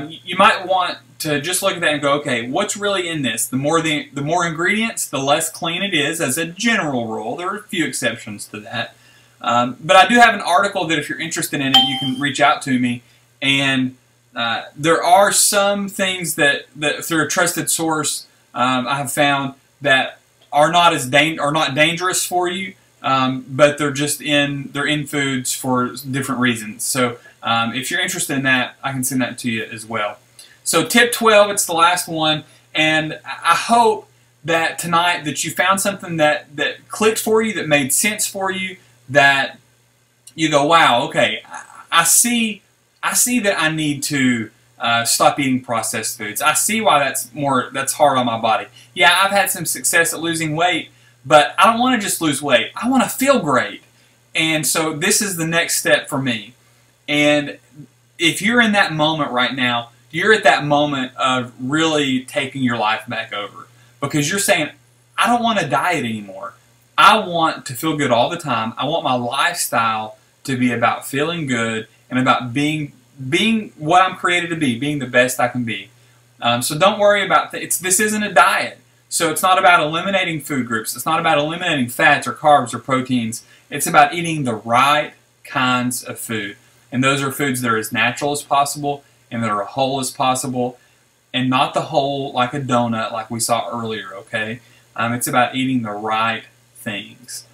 you might want to just look at that and go, okay, what's really in this? The more ingredients, the less clean it is, as a general rule. There are a few exceptions to that. But I do have an article that if you're interested in it, you can reach out to me. And there are some things that through a trusted source I have found that are not dangerous for you, but they're in foods for different reasons. So if you're interested in that, I can send that to you as well. So tip 12, it's the last one, and I hope that tonight that you found something that clicked for you, that made sense for you, that you go, wow, okay, I see that I need to stop eating processed foods. I see why that's hard on my body. Yeah, I've had some success at losing weight, but I don't want to just lose weight. I want to feel great. And so this is the next step for me. And if you're in that moment right now, you're at that moment of really taking your life back over, because you're saying, I don't want to diet anymore. I want to feel good all the time. I want my lifestyle to be about feeling good and about being what I'm created to be, being the best I can be. So don't worry about this isn't a diet. So it's not about eliminating food groups. It's not about eliminating fats or carbs or proteins. It's about eating the right kinds of food. And those are foods that are as natural as possible and that are whole as possible, and not the whole like a donut like we saw earlier, okay? It's about eating the right things.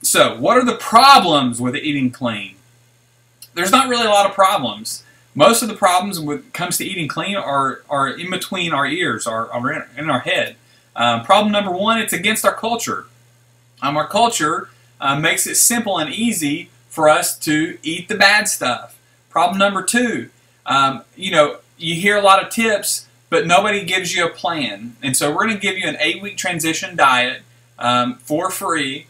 So what are the problems with eating clean? There's not really a lot of problems. Most of the problems when it comes to eating clean are in between our ears, are in our head. Problem number one, it's against our culture. Our culture makes it simple and easy for us to eat the bad stuff. Problem number two, you hear a lot of tips, but nobody gives you a plan. And so we're going to give you an 8-week transition diet for free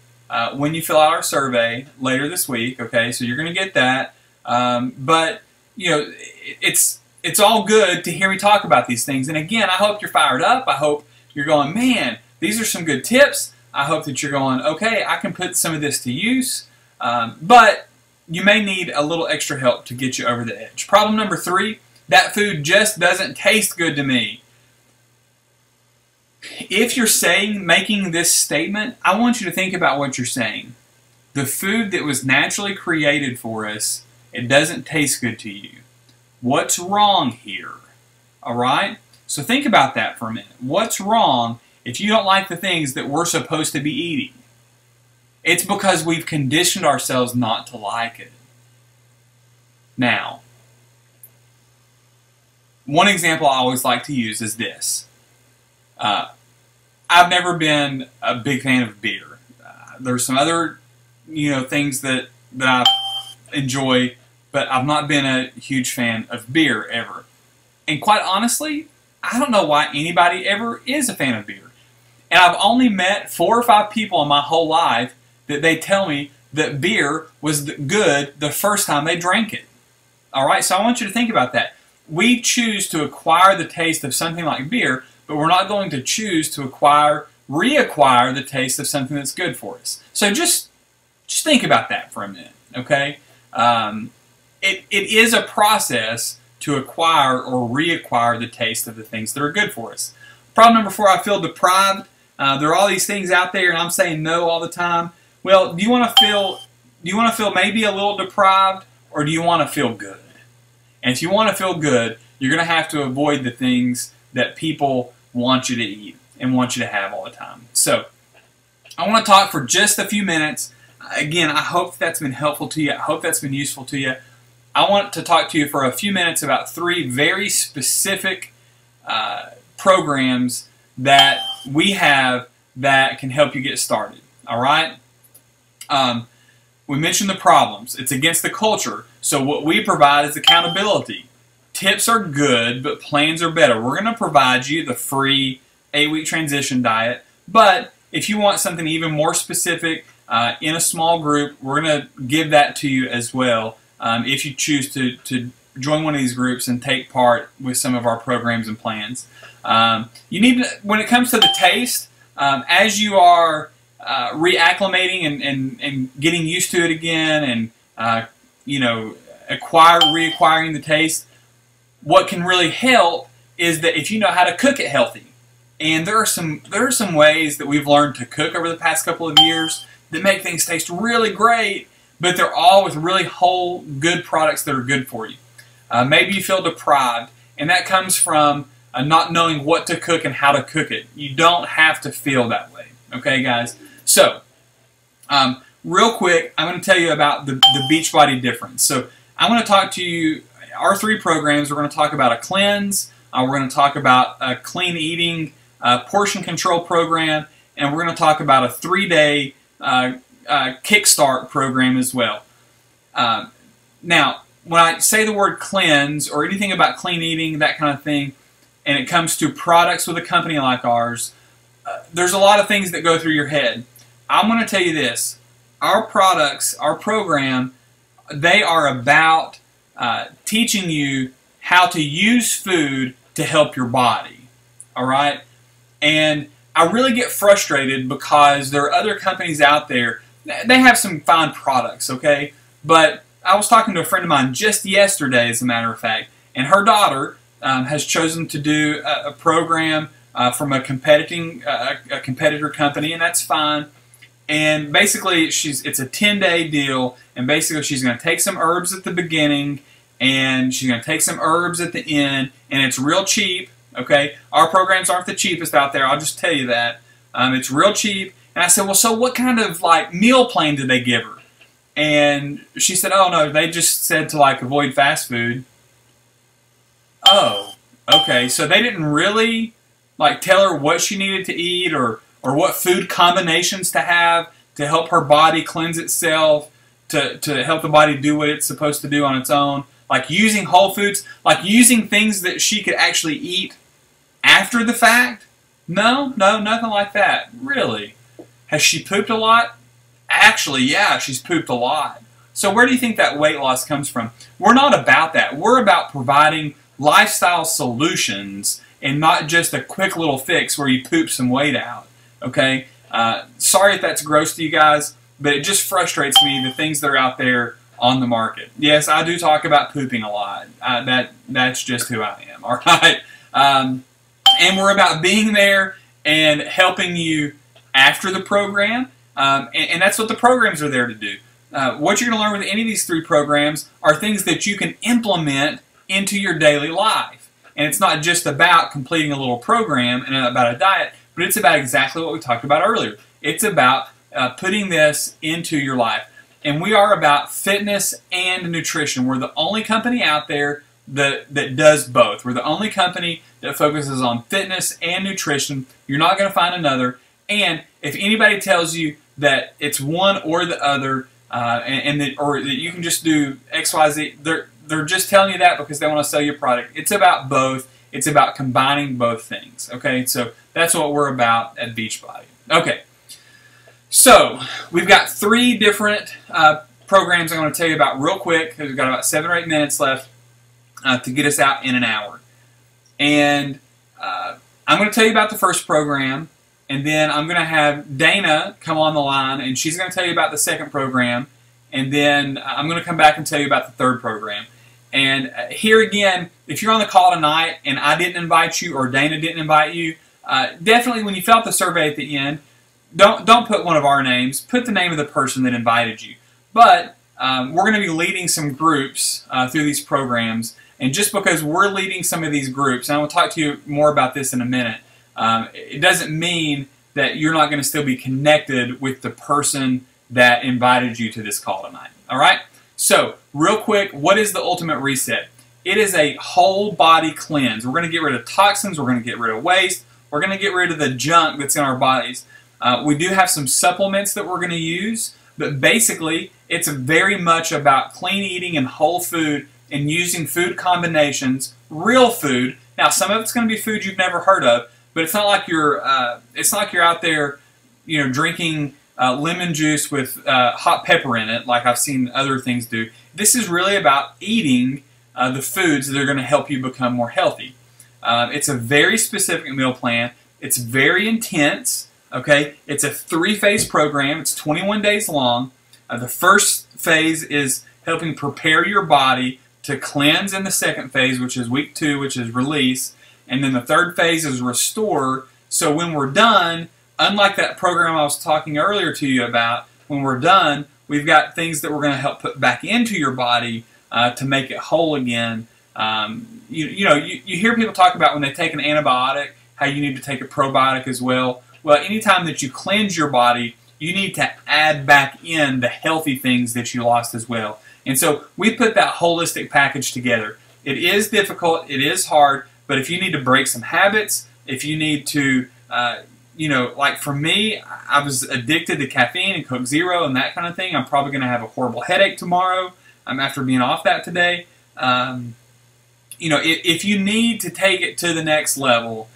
when you fill out our survey later this week. Okay, so you're going to get that. But it's all good to hear me talk about these things. And again, I hope you're fired up. I hope you're going, man, these are some good tips. I hope that you're going, okay, I can put some of this to use. But you may need a little extra help to get you over the edge. Problem number 3, that food just doesn't taste good to me. If you're making this statement, I want you to think about what you're saying. The food that was naturally created for us, it doesn't taste good to you. What's wrong here? All right? So think about that for a minute. What's wrong if you don't like the things that we're supposed to be eating? It's because we've conditioned ourselves not to like it. Now, one example I always like to use is this. I've never been a big fan of beer. There's some other, things that I enjoy, but I've not been a huge fan of beer ever. And quite honestly, I don't know why anybody ever is a fan of beer. And I've only met 4 or 5 people in my whole life that they tell me that beer was good the first time they drank it. All right, so I want you to think about that. We choose to acquire the taste of something like beer, but we're not going to choose to reacquire the taste of something that's good for us. So just think about that for a minute, okay? It is a process to acquire or reacquire the taste of the things that are good for us. Problem number 4, I feel deprived. There are all these things out there, and I'm saying no all the time. Well, do you want to feel maybe a little deprived, or do you want to feel good? And if you want to feel good, you're going to have to avoid the things that people want you to eat and want you to have all the time. So, I want to talk for just a few minutes. Again, I hope that's been helpful to you. I hope that's been useful to you. I want to talk to you for a few minutes about 3 very specific programs that we have that can help you get started. All right? We mentioned the problems. It's against the culture. So what we provide is accountability. Tips are good, but plans are better. We're going to provide you the free 8-week transition diet, but if you want something even more specific in a small group, we're going to give that to you as well if you choose to join one of these groups and take part with some of our programs and plans. You need to, when it comes to the taste, as you are reacclimating and getting used to it again and reacquiring the taste, what can really help is that if you know how to cook it healthy. And there are some ways that we've learned to cook over the past couple of years that make things taste really great, but they're all with really whole, good products that are good for you. Maybe you feel deprived, and that comes from not knowing what to cook and how to cook it. You don't have to feel that way. Okay, guys? So, real quick, I'm going to tell you about the Beachbody difference. So, I'm going to talk to you, our 3 programs. We're going to talk about a cleanse, we're going to talk about a clean eating, portion control program, and we're going to talk about a 3-day kickstart program as well. Now, when I say the word cleanse or anything about clean eating, that kind of thing, and it comes to products with a company like ours, there's a lot of things that go through your head. I'm going to tell you this. Our products, our program, they are about teaching you how to use food to help your body. All right? And I really get frustrated because there are other companies out there. They have some fine products, okay? But I was talking to a friend of mine just yesterday, as a matter of fact, and her daughter has chosen to do a program from a competitor company, and that's fine. And basically, it's a 10-day deal, and basically she's going to take some herbs at the beginning, and she's going to take some herbs at the end, and it's real cheap. Okay, our programs aren't the cheapest out there. I'll just tell you that. It's real cheap. And I said, well, so what kind of meal plan did they give her? And she said, oh no, they just said to avoid fast food. Oh, okay. So they didn't really tell her what she needed to eat or what food combinations to have to help her body cleanse itself, to help the body do what it's supposed to do on its own. Like using whole foods, like using things that she could actually eat after the fact? No, nothing like that. Really? Has she pooped a lot? Actually, yeah, she's pooped a lot. So where do you think that weight loss comes from? We're not about that. We're about providing lifestyle solutions and not just a quick little fix where you poop some weight out. Okay? Sorry if that's gross to you guys, but it just frustrates me, the things that are out there on the market. Yes, I do talk about pooping a lot. That's just who I am. All right? And we're about being there and helping you after the program. And that's what the programs are there to do. What you're going to learn with any of these 3 programs are things that you can implement into your daily life. And it's not just about completing a little program and about a diet, but it's about exactly what we talked about earlier. It's about putting this into your life. And we are about fitness and nutrition. We're the only company out there that does both. We're the only company that focuses on fitness and nutrition. You're not going to find another. And if anybody tells you that it's one or the other, or that you can just do X, Y, Z, they're just telling you that because they want to sell you a product. It's about both. It's about combining both things. Okay, so that's what we're about at Beachbody. Okay, so we've got 3 different programs I'm going to tell you about real quick because we've got about 7 or 8 minutes left to get us out in an hour. And I'm going to tell you about the first program, and then I'm going to have Dana come on the line, and she's going to tell you about the second program, and then I'm going to come back and tell you about the third program. And here again, if you're on the call tonight and I didn't invite you or Dana didn't invite you, definitely when you fill out the survey at the end, don't put one of our names. Put the name of the person that invited you. But we're going to be leading some groups through these programs. And just because we're leading some of these groups, and I will talk to you more about this in a minute, it doesn't mean that you're not going to still be connected with the person that invited you to this call tonight. All right? So, real quick, what is the Ultimate Reset? It is a whole body cleanse. We're going to get rid of toxins. We're going to get rid of waste. We're going to get rid of the junk that's in our bodies. We do have some supplements that we're going to use, but basically, it's very much about clean eating and whole food and using food combinations, real food. Now, some of it's going to be food you've never heard of, but it's not like you're out there, drinking lemon juice with hot pepper in it, like I've seen other things do. This is really about eating the foods that are going to help you become more healthy. It's a very specific meal plan. It's very intense. Okay, it's a 3-phase program. It's 21 days long. The first phase is helping prepare your body to cleanse in the second phase, which is week 2, which is release. And then the third phase is restore. So when we're done, unlike that program I was talking earlier to you about, when we're done, we've got things that we're going to help put back into your body to make it whole again. You hear people talk about when they take an antibiotic, how you need to take a probiotic as well. Well, anytime that you cleanse your body, you need to add back in the healthy things that you lost as well. And so we put that holistic package together. It is difficult, it is hard, but if you need to break some habits, if you need to, like for me, I was addicted to caffeine and Coke Zero and that kind of thing. I'm probably going to have a horrible headache tomorrow after being off that today. If you need to take it to the next level,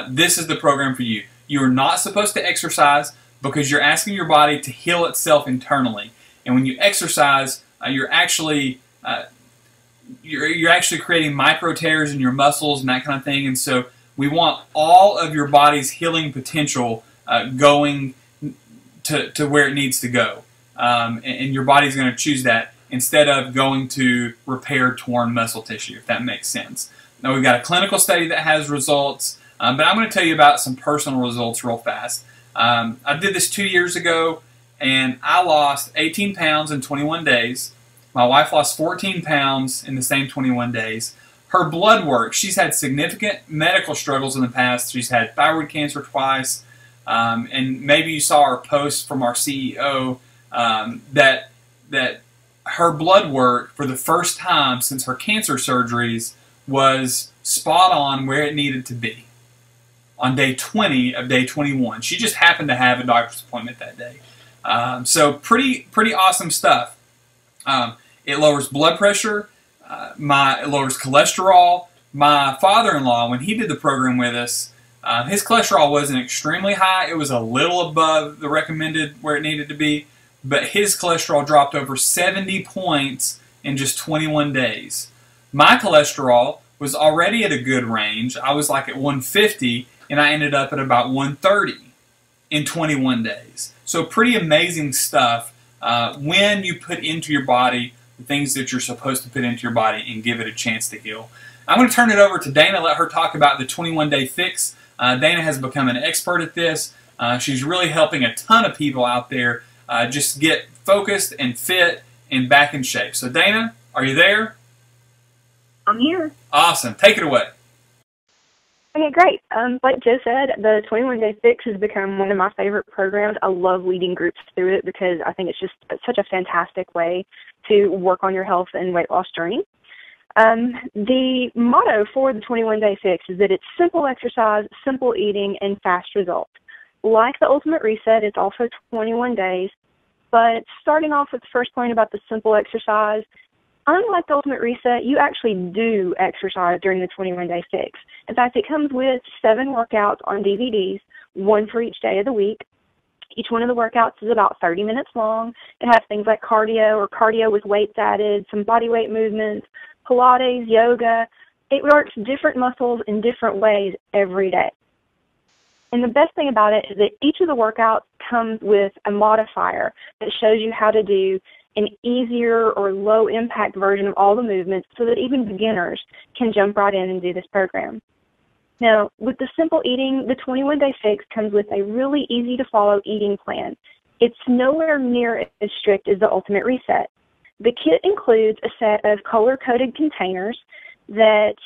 this is the program for you. You are not supposed to exercise because you're asking your body to heal itself internally. And when you exercise, you're actually creating micro tears in your muscles and that kind of thing. And so we want all of your body's healing potential going to where it needs to go. And your body's going to choose that instead of going to repair torn muscle tissue, if that makes sense. Now, we've got a clinical study that has results, but I'm going to tell you about some personal results real fast. I did this 2 years ago, and I lost 18 pounds in 21 days. My wife lost 14 pounds in the same 21 days. Her blood work, she's had significant medical struggles in the past. She's had thyroid cancer twice, and maybe you saw our post from our CEO that her blood work for the first time since her cancer surgeries was spot on where it needed to be on day 20 of day 21. She just happened to have a doctor's appointment that day. So pretty awesome stuff. It lowers blood pressure. It lowers cholesterol. My father-in-law, when he did the program with us, his cholesterol wasn't extremely high. It was a little above the recommended where it needed to be, but his cholesterol dropped over 70 points in just 21 days. My cholesterol was already at a good range. I was like at 150, and I ended up at about 130 in 21 days. So pretty amazing stuff when you put into your body the things that you're supposed to put into your body and give it a chance to heal. I'm going to turn it over to Dana, let her talk about the 21-day fix. Dana has become an expert at this. She's really helping a ton of people out there just get focused and fit and back in shape. So Dana, are you there? I'm here. Awesome. Take it away. Okay, great. Like Joe said, the 21-Day Fix has become one of my favorite programs. I love leading groups through it because I think it's just such a fantastic way to work on your health and weight loss journey. The motto for the 21-Day Fix is that it's simple exercise, simple eating, and fast results. Like the Ultimate Reset, it's also 21 days, but starting off with the first point about the simple exercise, unlike the Ultimate Reset, you actually do exercise during the 21-Day Fix. In fact, it comes with 7 workouts on DVDs, 1 for each day of the week. Each one of the workouts is about 30 minutes long. It has things like cardio or cardio with weights added, some body weight movements, Pilates, yoga. It works different muscles in different ways every day. And the best thing about it is that each of the workouts comes with a modifier that shows you how to do an easier or low-impact version of all the movements so that even beginners can jump right in and do this program. Now, with the simple eating, the 21-Day Fix comes with a really easy-to-follow eating plan. It's nowhere near as strict as the Ultimate Reset. The kit includes a set of color-coded containers that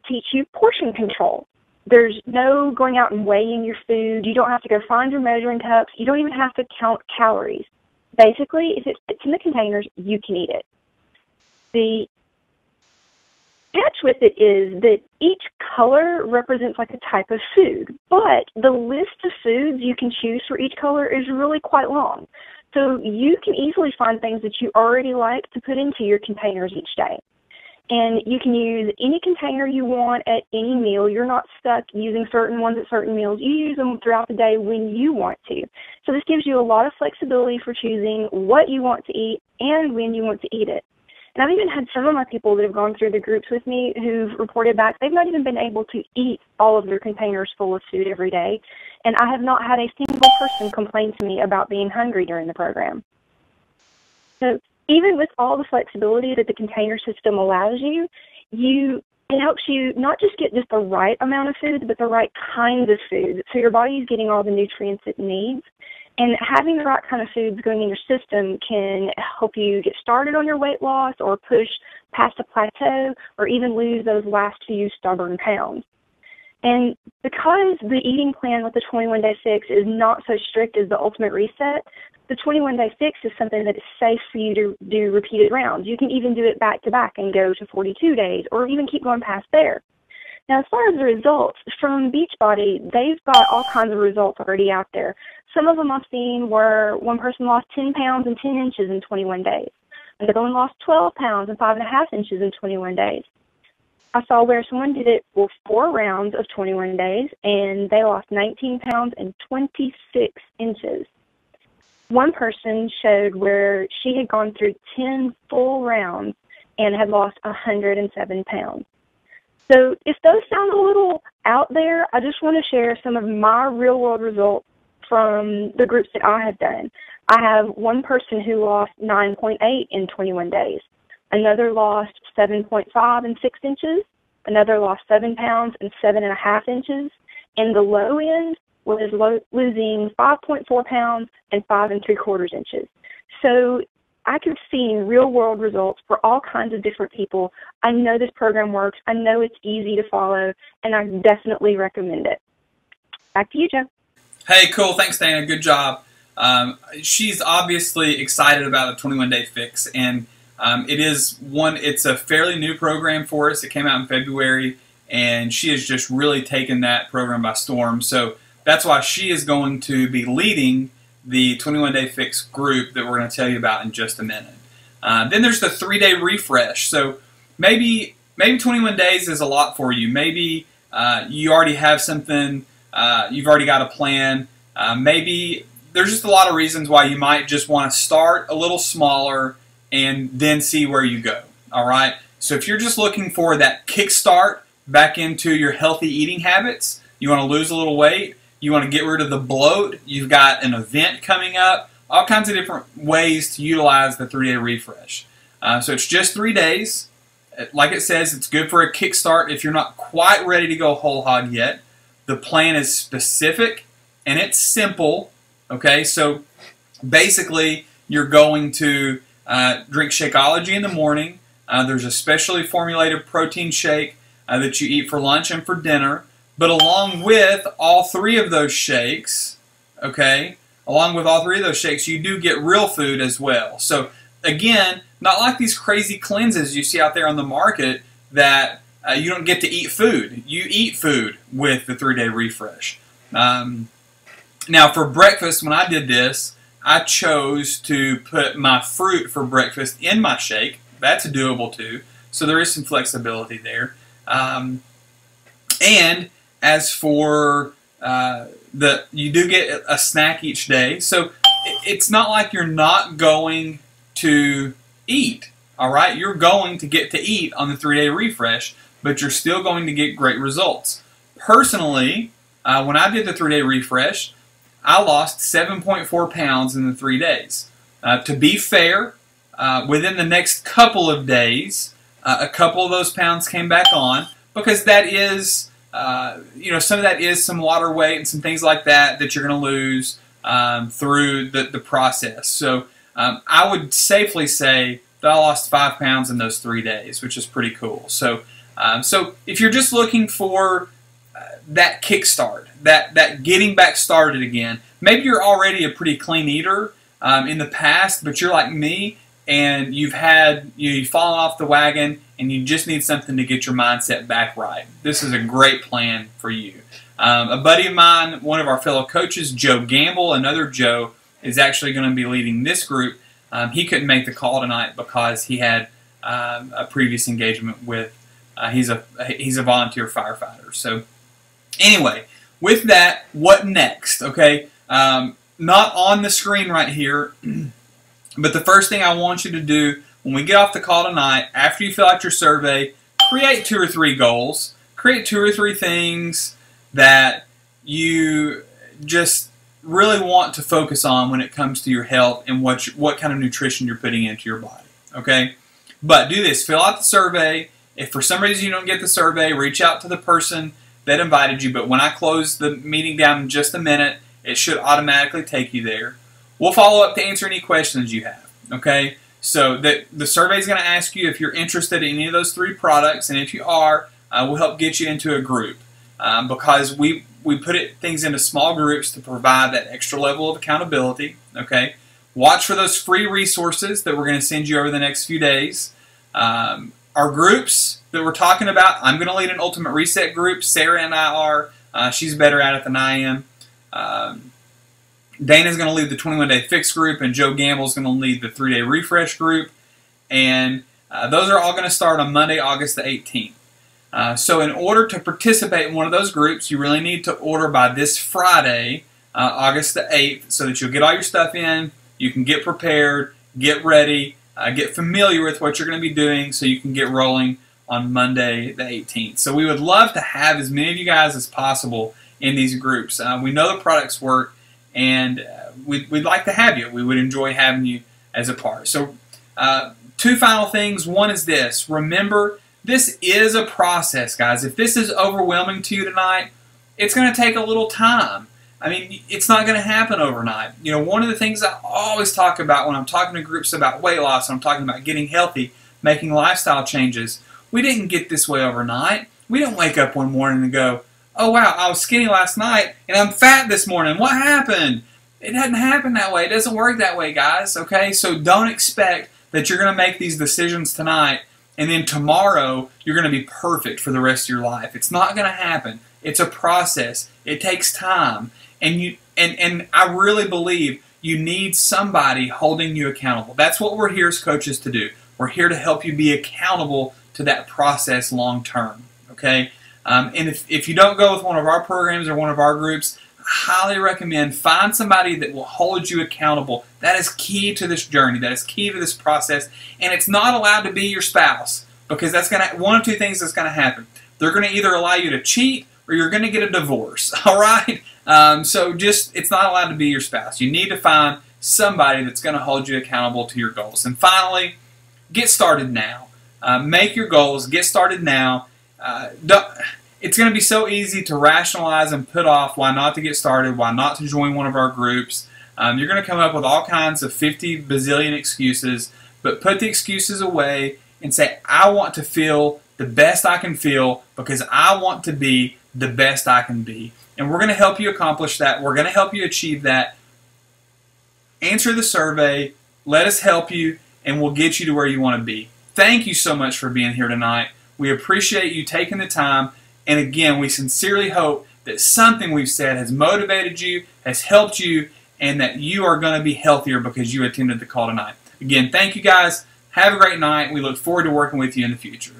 teach you portion control. There's no going out and weighing your food. You don't have to go find your measuring cups. You don't even have to count calories. Basically, if it fits in the containers, you can eat it. The catch with it is that each color represents like a type of food, but the list of foods you can choose for each color is really quite long. So you can easily find things that you already like to put into your containers each day. And you can use any container you want at any meal. You're not stuck using certain ones at certain meals. You use them throughout the day when you want to. So this gives you a lot of flexibility for choosing what you want to eat and when you want to eat it. And I've even had some of my people that have gone through the groups with me who've reported back they've not even been able to eat all of their containers full of food every day. And I have not had a single person complain to me about being hungry during the program. So even with all the flexibility that the container system allows you, it helps you not just get just the right amount of food, but the right kinds of food. So your body is getting all the nutrients it needs. And having the right kind of foods going in your system can help you get started on your weight loss or push past a plateau or even lose those last few stubborn pounds. And because the eating plan with the 21-Day Fix is not so strict as the Ultimate Reset, the 21-Day Fix is something that is safe for you to do repeated rounds. You can even do it back-to-back and go to 42 days or even keep going past there. Now, as far as the results, from Beachbody, they've got all kinds of results already out there. Some of them I've seen where one person lost 10 pounds and 10 inches in 21 days. Another one lost 12 pounds and 5.5 inches in 21 days. I saw where someone did it for 4 rounds of 21 days, and they lost 19 pounds and 26 inches. One person showed where she had gone through 10 full rounds and had lost 107 pounds. So if those sound a little out there, I just want to share some of my real-world results from the groups that I have done. I have one person who lost 9.8 in 21 days. Another lost 7.5 and 6 inches. Another lost 7 pounds and 7.5 inches. And the low end was losing 5.4 pounds and 5 3/4 inches. So I can see real-world results for all kinds of different people. I know this program works. I know it's easy to follow, and I definitely recommend it. Back to you, Joe. Hey, cool. Thanks, Dana. Good job. She's obviously excited about the 21-Day Fix, and it's a fairly new program for us. It came out in February, and she has just really taken that program by storm. So that's why she is going to be leading the 21-Day Fix group that we're going to tell you about in just a minute. Then there's the 3-day refresh. So maybe 21 days is a lot for you. Maybe you already have something, you've already got a plan. Maybe there's just a lot of reasons why you might just want to start a little smaller and then see where you go. All right. So if you're just looking for that kickstart back into your healthy eating habits, you want to lose a little weight, you want to get rid of the bloat, you've got an event coming up, all kinds of different ways to utilize the 3-day refresh. So it's just 3 days. Like it says, it's good for a kickstart if you're not quite ready to go whole hog yet. The plan is specific and it's simple. Okay, so basically you're going to drink Shakeology in the morning. There's a specially formulated protein shake that you eat for lunch and for dinner. But along with all 3 of those shakes, okay, you do get real food as well. So again, not like these crazy cleanses you see out there on the market that you don't get to eat food. You eat food with the 3-day refresh. Now for breakfast, when I did this, I chose to put my fruit for breakfast in my shake. That's doable too. So there is some flexibility there. And as for you do get a snack each day, so it's not like you're not going to eat. All right, you're going to get to eat on the 3-day refresh, but you're still going to get great results. Personally, when I did the 3-day refresh, I lost 7.4 pounds in the 3 days. To be fair, within the next couple of days, a couple of those pounds came back on because that is. Some of that is some water weight and some things like that you're going to lose through the process. So I would safely say that I lost 5 pounds in those 3 days, which is pretty cool. So if you're just looking for that kickstart, that getting back started again. Maybe you're already a pretty clean eater in the past, but you're like me and you've fallen off the wagon and you just need something to get your mindset back right. This is a great plan for you. A buddy of mine, one of our fellow coaches, Joe Gamble, another Joe, is actually going to be leading this group. He couldn't make the call tonight because he had a previous engagement with, he's a volunteer firefighter. So anyway, with that, what next? Okay, not on the screen right here, but the first thing I want you to do when we get off the call tonight, after you fill out your survey, create 2 or 3 goals. Create 2 or 3 things that you just really want to focus on when it comes to your health and what kind of nutrition you're putting into your body. Okay, but do this. Fill out the survey. If for some reason you don't get the survey, reach out to the person that invited you. But when I close the meeting down in just a minute, it should automatically take you there. We'll follow up to answer any questions you have. Okay, so the survey is going to ask you if you're interested in any of those 3 products, and if you are, we'll help get you into a group because we put things into small groups to provide that extra level of accountability. Okay, watch for those free resources that we're going to send you over the next few days. Our groups that we're talking about, I'm going to lead an Ultimate Reset group. Sarah and I are. She's better at it than I am. Dana's going to lead the 21-Day Fix group, and Joe Gamble's going to lead the 3-Day Refresh group. And those are all going to start on Monday, August the 18th. So in order to participate in one of those groups, you really need to order by this Friday, August the 8th, so that you'll get all your stuff in, you can get prepared, get ready, get familiar with what you're going to be doing so you can get rolling on Monday the 18th. So we would love to have as many of you guys as possible in these groups. We know the products work, and we'd like to have you. We would enjoy having you as a part. So 2 final things. One is this. Remember, this is a process, guys. If this is overwhelming to you tonight, it's going to take a little time. I mean, it's not going to happen overnight. You know, one of the things I always talk about when I'm talking to groups about weight loss, and I'm talking about getting healthy, making lifestyle changes, we didn't get this way overnight. We didn't wake up one morning and go, oh wow, I was skinny last night and I'm fat this morning. What happened? It doesn't happen that way. It doesn't work that way, guys. Okay, so don't expect that you're going to make these decisions tonight and then tomorrow you're going to be perfect for the rest of your life. It's not going to happen. It's a process. It takes time, and I really believe you need somebody holding you accountable. That's what we're here as coaches to do. We're here to help you be accountable to that process long term. Okay. And if you don't go with one of our programs or one of our groups, I highly recommend find somebody that will hold you accountable. That is key to this journey. That is key to this process. And it's not allowed to be your spouse, because that's going to, one of 2 things that's going to happen. They're going to either allow you to cheat or you're going to get a divorce. All right? So it's not allowed to be your spouse. You need to find somebody that's going to hold you accountable to your goals. And finally, get started now. Make your goals. Get started now. It's going to be so easy to rationalize and put off why not to get started, why not to join one of our groups. You're going to come up with all kinds of 50 bazillion excuses, but put the excuses away and say, I want to feel the best I can feel because I want to be the best I can be. And we're going to help you accomplish that. We're going to help you achieve that. Answer the survey. Let us help you, and we'll get you to where you want to be. Thank you so much for being here tonight. We appreciate you taking the time. And again, we sincerely hope that something we've said has motivated you, has helped you, and that you are going to be healthier because you attended the call tonight. Again, thank you guys. Have a great night. We look forward to working with you in the future.